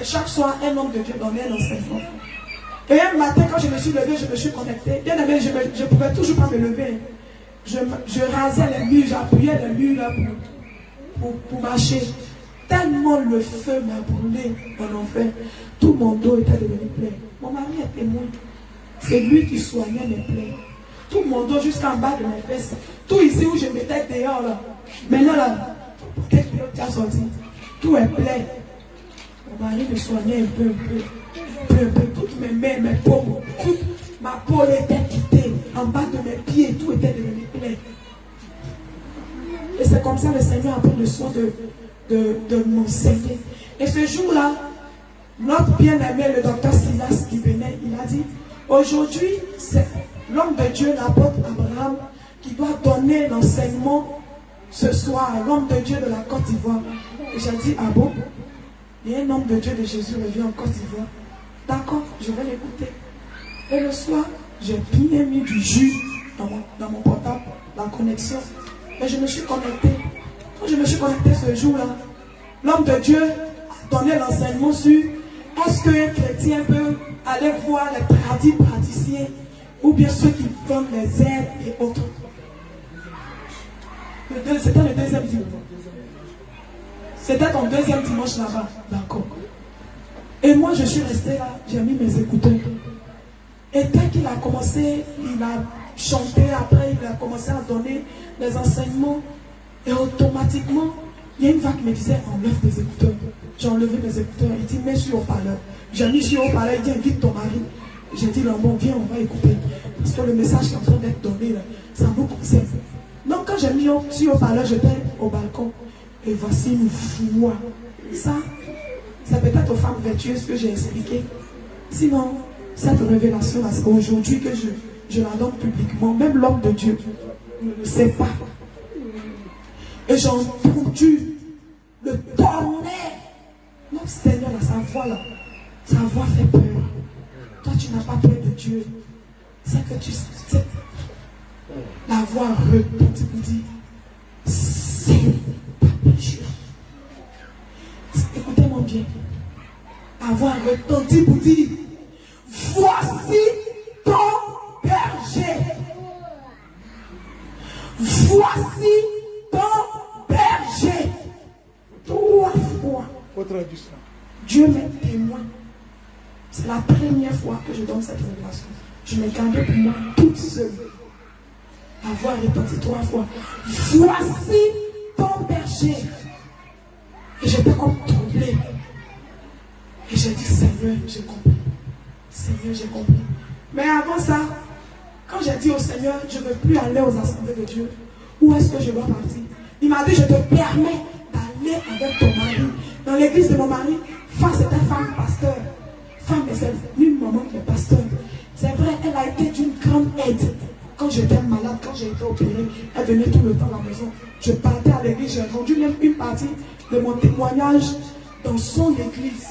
Chaque soir, un homme de Dieu donnait un enseignement. Et un matin, quand je me suis levé, je me suis connecté. Bien aimé, je ne pouvais toujours pas me lever. Je rasais les murs, j'appuyais les murs là pour marcher. Tellement le feu m'a brûlé en enfer. Tout mon dos était devenu plein. Mon mari est témoin. C'est lui qui soignait mes plaies. Tout mon dos jusqu'en bas de mes fesses. Tout ici où je m'étais dehors là. Maintenant là, qu'est-ce que tu as sorti? Tout est plein. Mon mari me soignait un peu. Toutes mes mains, mes paumes, toute ma peau était quittée. En bas de mes pieds, tout était devenu plein. Et c'est comme ça que le Seigneur a pris le soin de m'enseigner. Et ce jour-là, notre bien-aimé, le docteur Silas qui venait, il a dit, aujourd'hui, c'est l'homme de Dieu, l'apôtre Abraham, qui doit donner l'enseignement ce soir, l'homme de Dieu de la Côte d'Ivoire. Et j'ai dit, ah bon? Il y a un homme de Dieu de Jésus revient en Côte d'Ivoire. D'accord, je vais l'écouter. Et le soir, j'ai bien mis du jus dans mon portable, la connexion. Et je me suis connecté. Quand je me suis connecté ce jour-là, l'homme de Dieu a donné l'enseignement sur est-ce qu'un chrétien peut aller voir les praticiens ou bien ceux qui vendent les herbes et autres. C'était le deuxième dimanche. C'était ton deuxième dimanche là-bas. D'accord. Et moi, je suis resté là, j'ai mis mes écouteurs. Et dès qu'il a commencé, il a chanté, après il a commencé à donner les enseignements. Et automatiquement, il y a une voix qui me disait, enlève tes écouteurs. J'ai enlevé mes écouteurs. Il dit, mets sur haut-parleur. J'ai mis sur haut-parleur, il dit, invite ton mari. J'ai dit, non, bon, viens, on va écouter. Parce que le message qui est en train d'être donné, là, ça nous concerne. Donc quand j'ai mis sur haut-parleur, j'étais au balcon. Et voici une voix. Ça, c'est peut-être aux femmes vertueuses que j'ai expliqué. Sinon, cette révélation, là, c'est aujourd'hui que je la donne publiquement. Même l'homme de Dieu ne le sait pas. Et j'ai entendu le tonnerre. Notre Seigneur, là, sa voix là, sa voix fait peur. Toi, tu n'as pas peur de Dieu. C'est que tu sais. La voix retentit pour dire, c'est pas péché. Écoutez-moi bien. La voix retentit pour dire, voici ton berger. Voici ton berger. 3 fois. Dieu m'est témoin. C'est la première fois que je donne cette révélation. Je l'ai gardée pour moi toute seule. La voix répétée 3 fois. Voici ton berger. Et j'étais comme troublée. Et j'ai dit, Seigneur, j'ai compris. Seigneur, j'ai compris. Mais avant ça, quand j'ai dit au Seigneur, je ne veux plus aller aux assemblées de Dieu, où est-ce que je dois partir? Il m'a dit, je te permets d'aller avec ton mari. Dans l'église de mon mari, c'était femme pasteur. Femme, et c'est une maman qui est pasteur. C'est vrai, elle a été d'une grande aide. Quand j'étais malade, quand j'ai été opérée, elle venait tout le temps à la maison. Je partais à l'église, j'ai rendu même une partie de mon témoignage dans son église.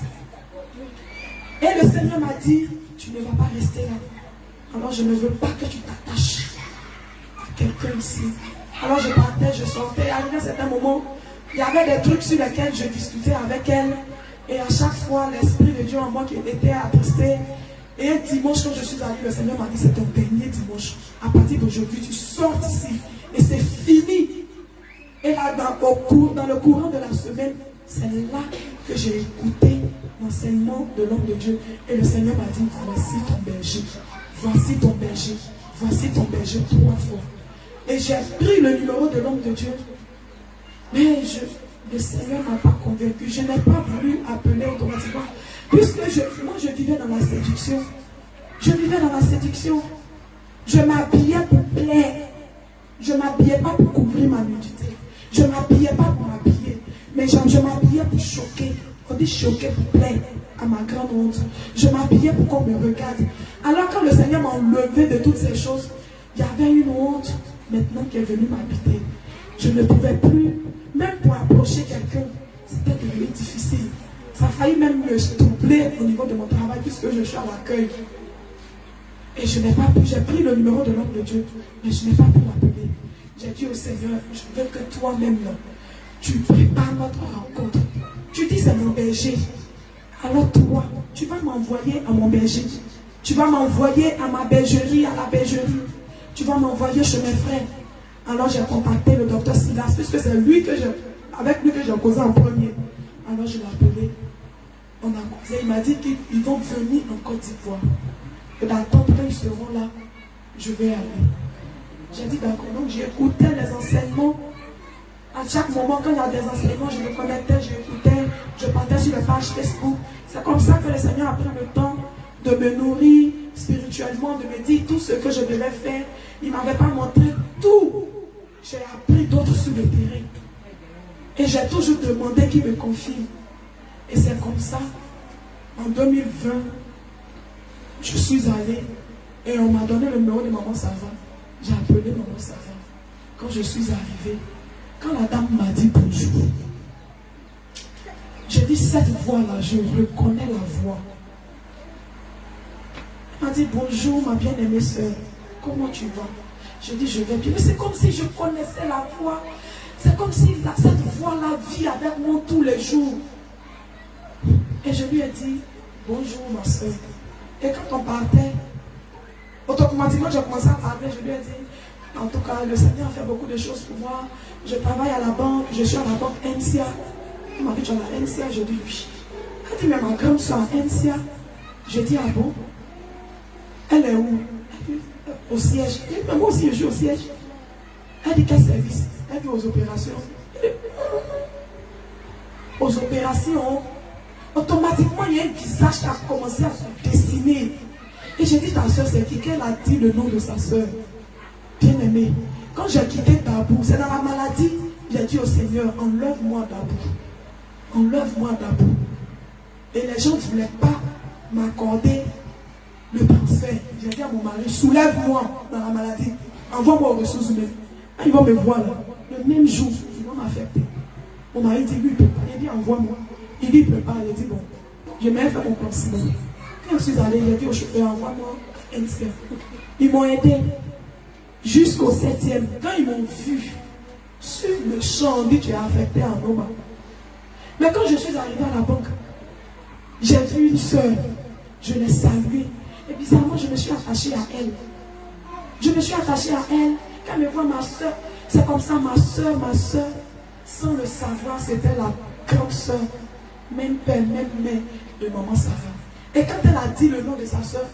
Et le Seigneur m'a dit, tu ne vas pas rester là. Alors je ne veux pas que tu t'attaches à quelqu'un ici. Alors je partais, je sortais. Arrivé à un certain moment, il y avait des trucs sur lesquels je discutais avec elle. Et à chaque fois, l'Esprit de Dieu en moi qui était attristé. Et un dimanche, quand je suis allée, le Seigneur m'a dit, c'est ton dernier dimanche. À partir d'aujourd'hui, tu sors d'ici. Et c'est fini. Et là, dans le courant de la semaine, c'est là que j'ai écouté l'enseignement de l'homme de Dieu. Et le Seigneur m'a dit, voici ton berger. Voici ton berger. Voici ton berger 3 fois. Et j'ai pris le numéro de l'homme de Dieu. Mais le Seigneur ne m'a pas convaincu. Je n'ai pas voulu appeler automatiquement. Puisque moi, je vivais dans la séduction. Je vivais dans la séduction. Je m'habillais pour plaire. Je ne m'habillais pas pour couvrir ma nudité. Je ne m'habillais pas pour m'habiller. Mais je m'habillais pour choquer. On dit choquer pour plaire à ma grande honte. Je m'habillais pour qu'on me regarde. Alors quand le Seigneur m'a enlevé de toutes ces choses, il y avait une honte maintenant qui est venue m'habiter. Je ne pouvais plus, même pour approcher quelqu'un, c'était devenu difficile. Ça a failli même me troubler au niveau de mon travail puisque je suis à l'accueil. Et je n'ai pas pu, j'ai pris le numéro de l'homme de Dieu, mais je n'ai pas pu l'appeler. J'ai dit au Seigneur, je veux que toi-même, tu prépares notre rencontre. Tu dis c'est mon berger. Alors toi, tu vas m'envoyer à mon berger. Tu vas m'envoyer à ma bergerie, à la bergerie. Tu vas m'envoyer chez mes frères. Alors j'ai contacté le docteur Silas, puisque c'est avec lui que j'ai causé en premier. Alors je l'ai appelé. On a causé. Il m'a dit qu'ils vont venir en Côte d'Ivoire. Et d'attendre quand ils seront là, je vais aller. J'ai dit d'accord. Donc j'écoutais les enseignements. À chaque moment, quand il y a des enseignements, je me connectais, j'écoutais, je partais sur les pages Facebook. C'est comme ça que le Seigneur a pris le temps de me nourrir spirituellement, de me dire tout ce que je devais faire. Il ne m'avait pas montré tout. J'ai appris d'autres sur le terrain. Et j'ai toujours demandé qu'il me confie. Et c'est comme ça, en 2020, je suis allée et on m'a donné le numéro de Maman Sava. J'ai appelé Maman Sava. Quand je suis arrivée, quand la dame m'a dit bonjour, j'ai dit cette voix-là, je reconnais la voix. Elle m'a dit bonjour ma bien-aimée soeur, comment tu vas? Je dis je vais bien. Mais c'est comme si je connaissais la voix. C'est comme si cette voix-là vit avec moi tous les jours. Et je lui ai dit bonjour ma soeur. Et quand on partait, automatiquement j'ai commencé à parler. Je lui ai dit en tout cas le Seigneur a fait beaucoup de choses pour moi. Je travaille à la banque, je suis à la banque NCA. Il m'a dit tu as la NCA? Je dis oui. Elle dit mais ma grande soeur à NCA. Je dis ah bon? Elle est où? Elle dit au siège. Je dis mais moi aussi je suis au siège. Elle dit quel service? Elle dit aux opérations. Aux opérations, automatiquement il y a un visage qui a commencé à se dessiner. Et j'ai dit ta soeur c'est qui? Qu'elle a dit le nom de sa soeur. Bien aimée. Quand j'ai quitté Dabou, c'est dans la maladie, j'ai dit au Seigneur, enlève-moi Dabou. Enlève-moi Dabou. Et les gens ne voulaient pas m'accorder le transfert. J'ai dit à mon mari, soulève-moi dans la maladie. Envoie-moi aux ressources humaines. Ils vont me voir là. Le même jour, ils vont m'affecter. Mon mari dit, lui, il peut pas. Il dit, envoie-moi. Il dit, il peut pas. Il dit, bon, je m'ai fait mon placement. Quand je suis allé, il a dit au chauffeur, envoie-moi NCF. Ils m'ont aidé. Jusqu'au 7e, quand ils m'ont vu, sur le champ, on dit tu es affecté en Noma. Mais quand je suis arrivée à la banque, j'ai vu une soeur, je l'ai saluée. Et bizarrement, je me suis attachée à elle. Je me suis attachée à elle. Quand elle me voit ma soeur, c'est comme ça, ma soeur, sans le savoir, c'était la grande soeur, même père, même mère de maman Sarah. Et quand elle a dit le nom de sa soeur,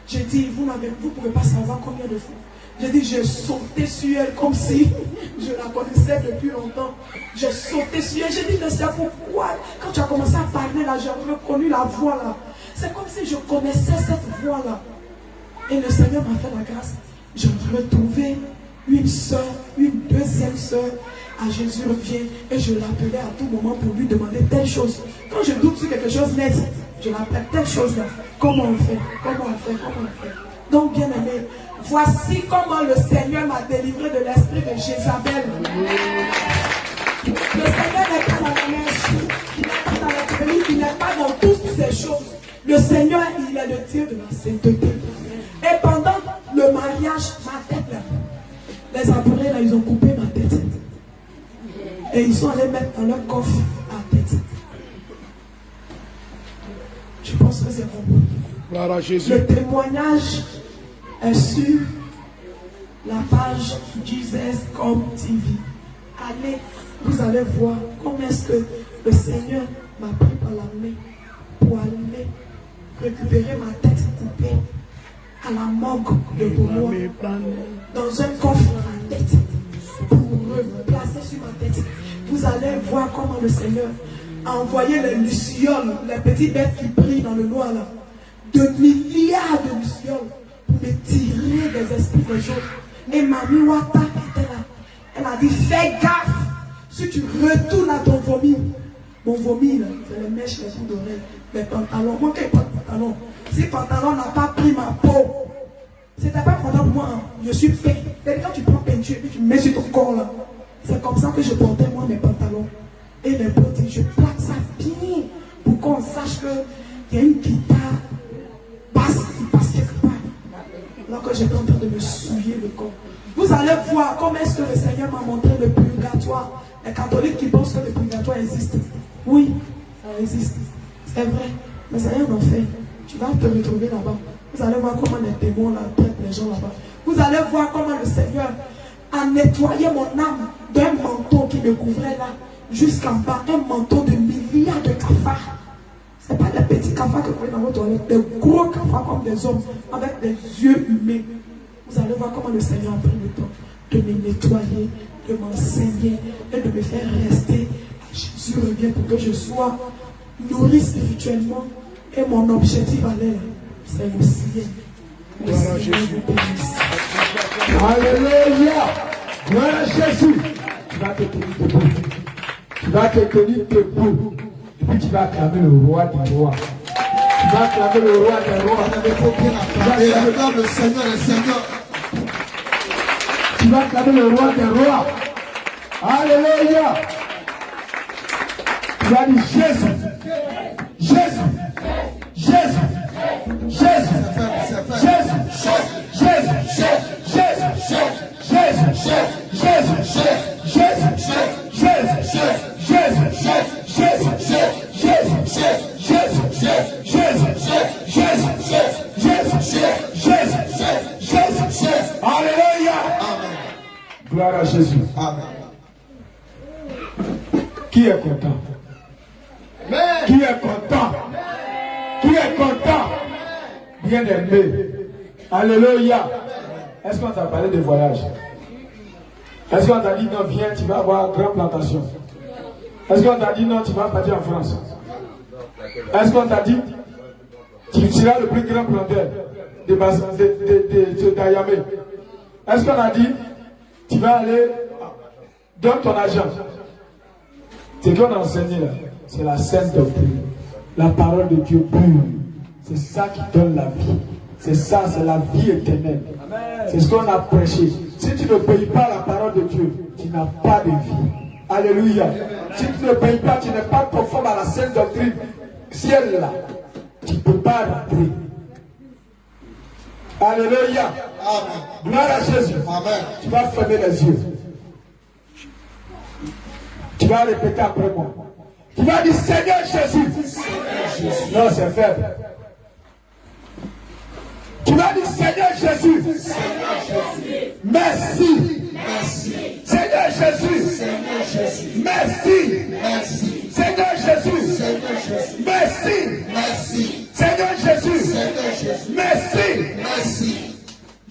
j'ai dit, vous ne pouvez pas savoir combien de fois. J'ai dit, j'ai sauté sur elle comme si je la connaissais depuis longtemps. J'ai sauté sur elle. J'ai dit, mais c'est pourquoi, quand tu as commencé à parler là, j'ai reconnu la voix là. C'est comme si je connaissais cette voix là. Et le Seigneur m'a fait la grâce. J'ai retrouvé une soeur, une deuxième soeur. À Jésus revient et je l'appelais à tout moment pour lui demander telle chose. Quand je doute sur quelque chose net, je l'appelle telle chose là. Comment on fait? Comment on fait? Comment on fait? Donc, bien aimé, voici comment le Seigneur m'a délivré de l'esprit de Jézabel. Le Seigneur n'est pas dans la mèche, il n'est pas dans la télé, il n'est pas dans toutes ces choses. Le Seigneur, il est le Dieu de la sainteté. Et pendant le mariage, ma tête là, les appareils là, ils ont coupé ma tête. Et ils sont allés mettre dans leur coffre à tête. Je pense que c'est bon. Gloire à Jésus. Le témoignage est sur la page JesusCom TV. Allez, vous allez voir comment est-ce que le Seigneur m'a pris par la main pour aller récupérer ma tête coupée à la morgue de Beauvoir dans un coffre à tête pour replacer sur ma tête. Vous allez voir comment le Seigneur a envoyé les lucioles, les petites bêtes qui brillent dans le noir là, de milliards de lucioles pour me tirer des esprits des autres. Et Mamie Wata était là. Elle a dit, fais gaffe, si tu retournes à ton vomi. Mon vomi là, c'est les mèches, les bouts d'oreilles, les pantalons. Moi, quel pantalon? Si le pantalon n'a pas pris ma peau, c'était pas pendant moi, hein. Je suis peint. Et quand tu prends peinture et puis tu mets sur ton corps là, c'est comme ça que je portais moi mes pantalons. Et les bottes, je plaque ça bien pour qu'on sache qu'il y a une guitare basse qui passe quelque part. Alors que j'étais en train de me souiller le corps. Vous allez voir comment est-ce que le Seigneur m'a montré le purgatoire. Les catholiques qui pensent que le purgatoire existe. Oui, ça existe. C'est vrai. Mais ça y est en fait. Tu vas te retrouver là-bas. Vous allez voir comment les démons là traitent les gens là-bas. Vous allez voir comment le Seigneur a nettoyé mon âme d'un manteau qui me couvrait là jusqu'en bas. Un manteau de milliards de cafards. Ce n'est pas des petits cafards que vous voyez dans votre toilette. Des gros cafards comme des hommes avec des yeux humains. Vous allez voir comment le Seigneur a pris le temps de me nettoyer, de m'enseigner et de me faire rester. Jésus revient pour que je sois nourri spirituellement. Et mon objectif à l'air, c'est le ciel. Le Seigneur vous bénisse. Alléluia. Gloire à Jésus. Tu vas te tenir debout. Tu vas te tenir debout. Et puis tu vas acclamer le roi des rois. Tu vas acclamer le roi des rois. Et acclame le Seigneur, le Seigneur. Tu vas acclamer le roi des rois. Alléluia. Tu vas dire Jésus. Jésus. Jésus. Jésus. Jésus. Alléluia. Gloire à Jésus. Amen. Qui est content? Qui est content? Qui est content? Bien aimé. Alléluia. Est-ce qu'on t'a parlé de voyage? Est-ce qu'on t'a dit non, viens, tu vas avoir une grande plantation? Est-ce qu'on t'a dit non, tu vas partir en France? Est-ce qu'on t'a dit tu seras le plus grand planteur de Dayamé? Est-ce qu'on a dit tu vas aller, donne ton argent? Ce qu'on a enseigné là, c'est la sainte doctrine, la parole de Dieu pure. C'est ça qui donne la vie. C'est ça, c'est la vie éternelle. C'est ce qu'on a prêché. Si tu ne payes pas la parole de Dieu, tu n'as pas de vie. Alléluia. Si tu ne payes pas, tu n'es pas conforme à la sainte doctrine ciel là. Tu ne peux pas rentrer. Alléluia. Amen. Gloire à Jésus. Amen. Tu vas fermer les yeux. Tu vas répéter après moi. Tu vas dire Seigneur Jésus. Non, c'est faible. Tu vas dire Seigneur Jésus. Merci. Seigneur Jésus. Merci. Seigneur Jésus. Merci. Seigneur Jésus. Merci.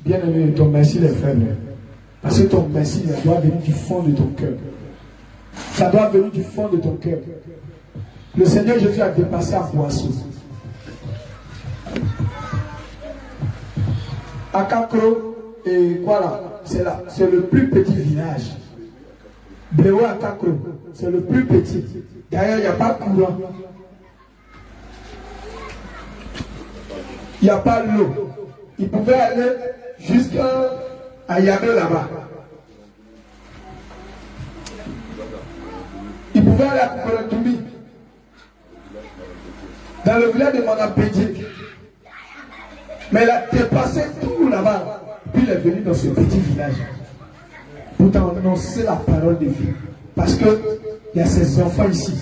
Bien-aimé, ton merci les frères. Parce que ton merci doit venir du fond de ton cœur. Ça doit venir du fond de ton cœur. Le Seigneur Jésus a dépassé à Boisseau. À Kakro, et voilà, c'est le plus petit village. Bléo à Kakro, c'est le plus petit. D'ailleurs, il n'y a pas de courant. Il n'y a pas l'eau. Il pouvait aller jusqu'à Yamé là-bas. Il pouvait aller à Koukolantoumi. Dans le village de Manapédi. Mais il a dépassé tout là-bas. Puis il est venu dans ce petit village pour t'annoncer la parole de vie. Parce qu'il y a ses enfants ici.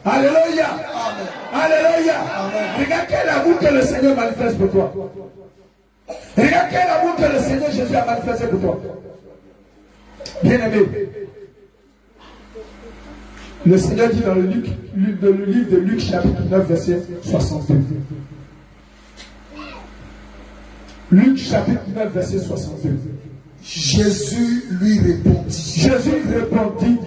Alléluia. Amen. Alléluia. Amen. Regarde quel amour que le Seigneur manifeste pour toi. Regarde quel amour que le Seigneur Jésus a manifesté pour toi. Bien-aimé. Le Seigneur dit dans le livre de Luc chapitre 9 verset 62. Luc chapitre 9 verset 62. Jésus lui répondit,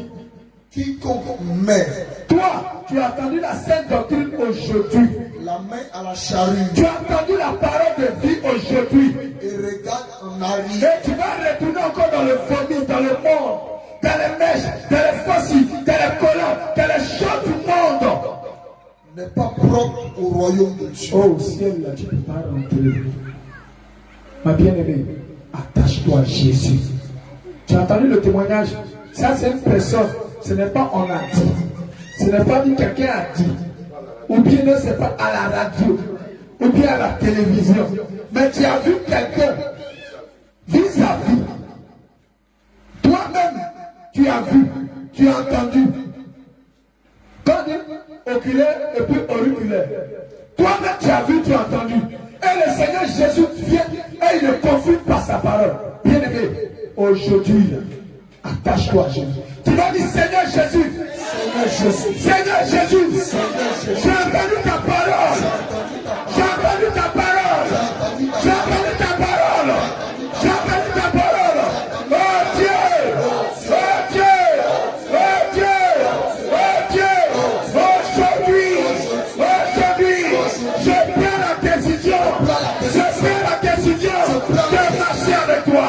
quiconque met, toi, tu as entendu la sainte doctrine aujourd'hui. La main à la charrue. Tu as entendu la parole de vie aujourd'hui. Et regarde en arrière. Et tu vas retourner encore dans le vomi, dans le monde, dans les mèches, dans les fossiles, dans les collants, dans les champs du monde. N'est pas propre au royaume de Dieu. Oh, ciel, là, tu ne peux pas rentrer. Ma bien-aimée, attache-toi à Jésus. Tu as entendu le témoignage? Ça, c'est une personne. Ce n'est pas on a dit. Ce n'est pas dit quelqu'un a dit. Ou bien ne c'est pas à la radio. Ou bien à la télévision. Mais tu as vu quelqu'un vis-à-vis. Toi-même, tu as vu, tu as entendu. Quand dit oculaire et puis auriculaire. Toi-même, tu as vu, tu as entendu. Et le Seigneur Jésus vient et il le confirme par sa parole. Bien-aimé, aujourd'hui, attache-toi à Jésus. Tu vas dire Seigneur Jésus. Seigneur Jésus. J'ai entendu ta parole. J'ai entendu ta parole. J'ai entendu ta parole. J'ai entendu ta parole. Oh Dieu. Oh Dieu. Oh Dieu. Oh Dieu. Aujourd'hui, je prends la décision. Je prends la décision de marcher avec toi.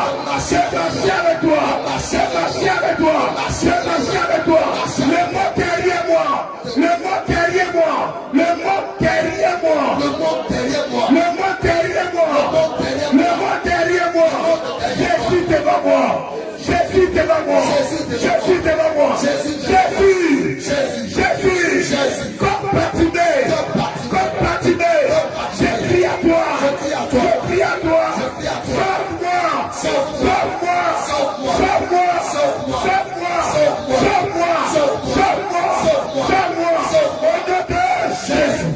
Je marcher avec toi. Je marcher avec toi. Je marcher avec toi. Le mot derrière moi. Le mot derrière moi. Le mot derrière moi. Le mot derrière moi. Le mot derrière moi. Le mot derrière moi. Jésus devant moi. Jésus devant moi. Jésus devant moi. Jésus. Jésus. Comme Bartimée. Comme Bartimée. Je crie à toi. Je crie à toi. Sauve-moi. Sauve-moi. Sauve-moi. Sauve-moi. Sauve-moi. Sauve-moi. Sauve-moi. Au nom de Jésus.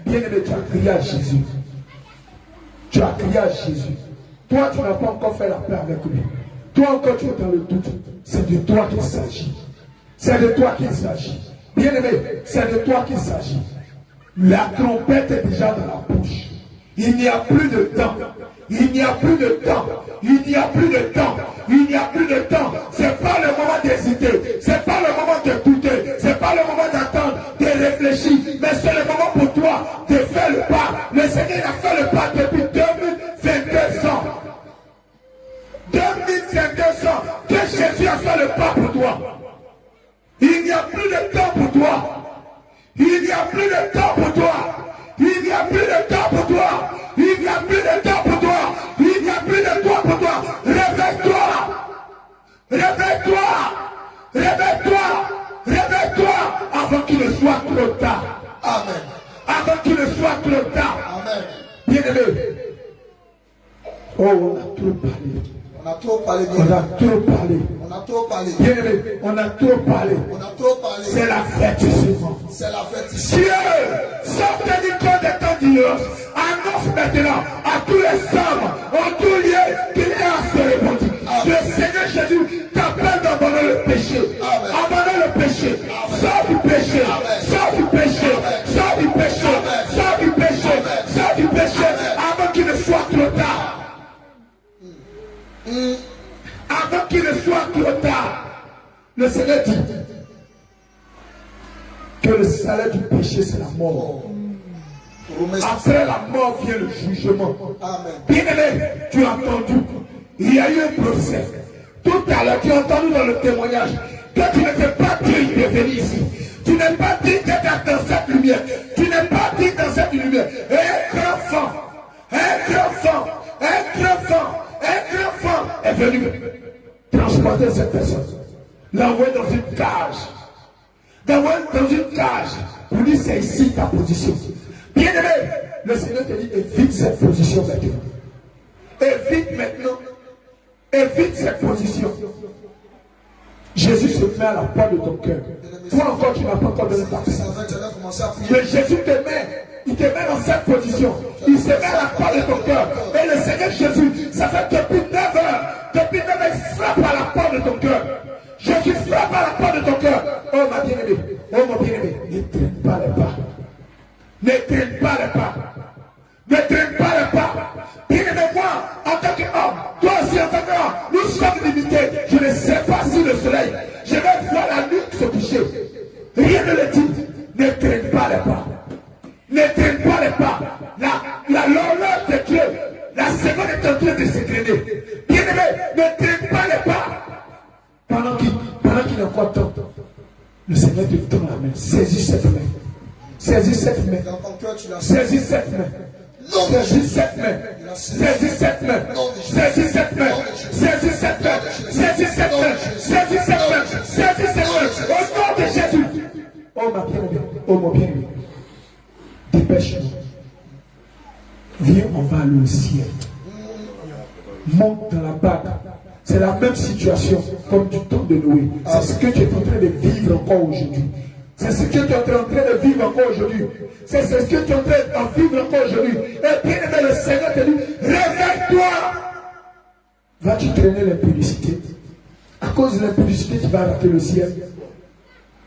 Bien-aimé, tu as crié à Jésus. Tu as crié à Jésus. Toi, tu n'as pas encore fait la paix avec lui. Toi encore, tu es dans le doute. C'est de toi qu'il s'agit. C'est de toi qu'il s'agit. Bien-aimé, c'est de toi qu'il s'agit. La trompette est déjà dans la bouche. Il n'y a plus de temps. Il n'y a plus de temps. Il n'y a plus de temps. Il n'y a plus de temps. C'est pas le moment d'hésiter. C'est pas le moment de douter. C'est pas le moment d'attendre, de réfléchir. Mais c'est le moment pour toi de faire le pas. Le Seigneur a fait le pas depuis 2022 ans. 2022 ans que Jésus a fait le pas pour toi. Il n'y a plus de temps pour toi. Il n'y a plus de temps pour toi. Il n'y a plus de temps pour toi. Il n'y a plus de temps pour toi. Il n'y a plus de temps pour toi. Réveille-toi. Réveille-toi. Réveille-toi. Réveille-toi avant qu'il ne soit trop tard. Amen. Avant qu'il ne soit trop tard. Amen. Bien-aimé. Oh, on a trop parlé. On a trop parlé. On a trop parlé. On a trop parlé. Bien aimé, on a trop parlé. On a trop parlé. C'est la fête ici. C'est la fête ici. Dieu, sortez du corps des temps d'hier. Annonce maintenant à tous les hommes, en tout lieu, qu'il est à se répondre. Le Seigneur Jésus t'appelle d'abandonner le péché. Abandonne le péché. Sors du péché. Sors du péché. Sors du péché. Sors du péché. Sors du péché. Avant qu'il ne soit trop tard. Avant qu'il ne soit trop tard. Le Seigneur dit que le salaire du péché c'est la mort. Après la mort vient le jugement. Bien aimé, tu as entendu. Il y a eu un procès. Tout à l'heure, tu as entendu dans le témoignage que tu n'étais pas digne de venir ici. Tu n'es pas digne d'être dans cette lumière. Tu n'es pas digne dans cette lumière. Et un grand enfant, un grand enfant, un grand enfant, un grand enfant est venu transporter cette personne. L'envoyer dans une cage. L'envoyer dans une cage. Pour dire c'est ici ta position. Bien aimé, le Seigneur te dit évite cette position maintenant. Évite maintenant. Évite cette position. Jésus se met à la porte de ton cœur. Toi encore tu n'as pas encore donné ta place. Mais Jésus te met. Il te met dans cette position. Il se met à la porte de ton cœur. Et le Seigneur Jésus, ça fait depuis 9 heures. Depuis 9 heures, il frappe à la porte de ton cœur. Jésus frappe à la porte de ton cœur. Oh ma bien-aimée. Oh mon bien-aimé. Ne traîne pas les pas. Ne traîne pas les pas. Ne traîne pas les pas. Bien-aimé, moi, en tant qu'homme, toi aussi en tant qu'homme, nous sommes limités. Je ne sais pas si le soleil, je vais voir la nuit se coucher. Rien ne le dit. Ne traîne pas les pas. Ne traîne pas les pas. L'horloge de Dieu, la seconde est en train de se traîner. Bien-aimé, ne traîne pas les pas. Pendant qu'il est encore temps, le Seigneur te tend la main. Saisis cette main. Saisis cette main. Saisis cette main. Saisis cette main. Saisis cette main. Saisis cette main. Saisis cette main. Saisis cette main. Saisis cette main. Saisis cette main. Au nom de Jésus. Oh ma bien-aimée. Oh mon bien-aimé. Dépêche-moi. Viens, on va aller au ciel. Monte dans la barque. C'est la même situation comme du temps de Noé. C'est ce que tu es en train de vivre encore aujourd'hui. C'est ce que tu es en train de vivre encore aujourd'hui. C'est ce que tu es en train de vivre encore aujourd'hui. Et bien aimé, le Seigneur te dit, réveille-toi. Vas-tu traîner l'impudicité? À cause de l'impudicité, tu vas rater le ciel.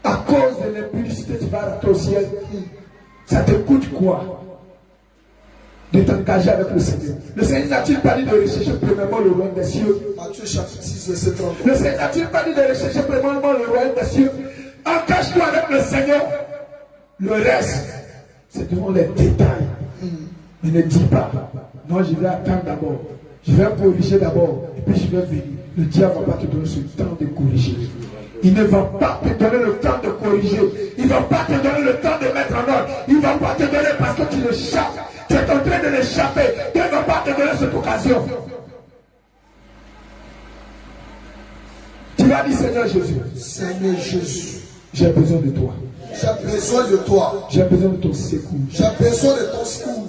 À cause de l'impudicité, tu vas rater le ciel. Ça te coûte quoi de t'engager avec le Seigneur? Le Seigneur n'a-t-il pas dit de rechercher premièrement le royaume des cieux? Matthieu chapitre 6, verset 30. Le Seigneur n'a-t-il pas dit de rechercher premièrement le royaume des cieux? Engage-toi avec le Seigneur. Le reste, c'est devant les détails. Mais ne dis pas, non, je vais attendre d'abord. Je vais corriger d'abord. Et puis je vais venir. Le diable ne va pas te donner ce temps de corriger. Il ne va pas te donner le temps de corriger. Il ne va pas te donner le temps de mettre en ordre. Il ne va pas te donner parce que tu l'échappes. Tu es en train de l'échapper. Dieu ne va pas te donner cette occasion. Tu vas dire, Seigneur Jésus. Seigneur Jésus. J'ai besoin de toi. J'ai besoin de toi. J'ai besoin de ton secours. J'ai besoin de ton secours.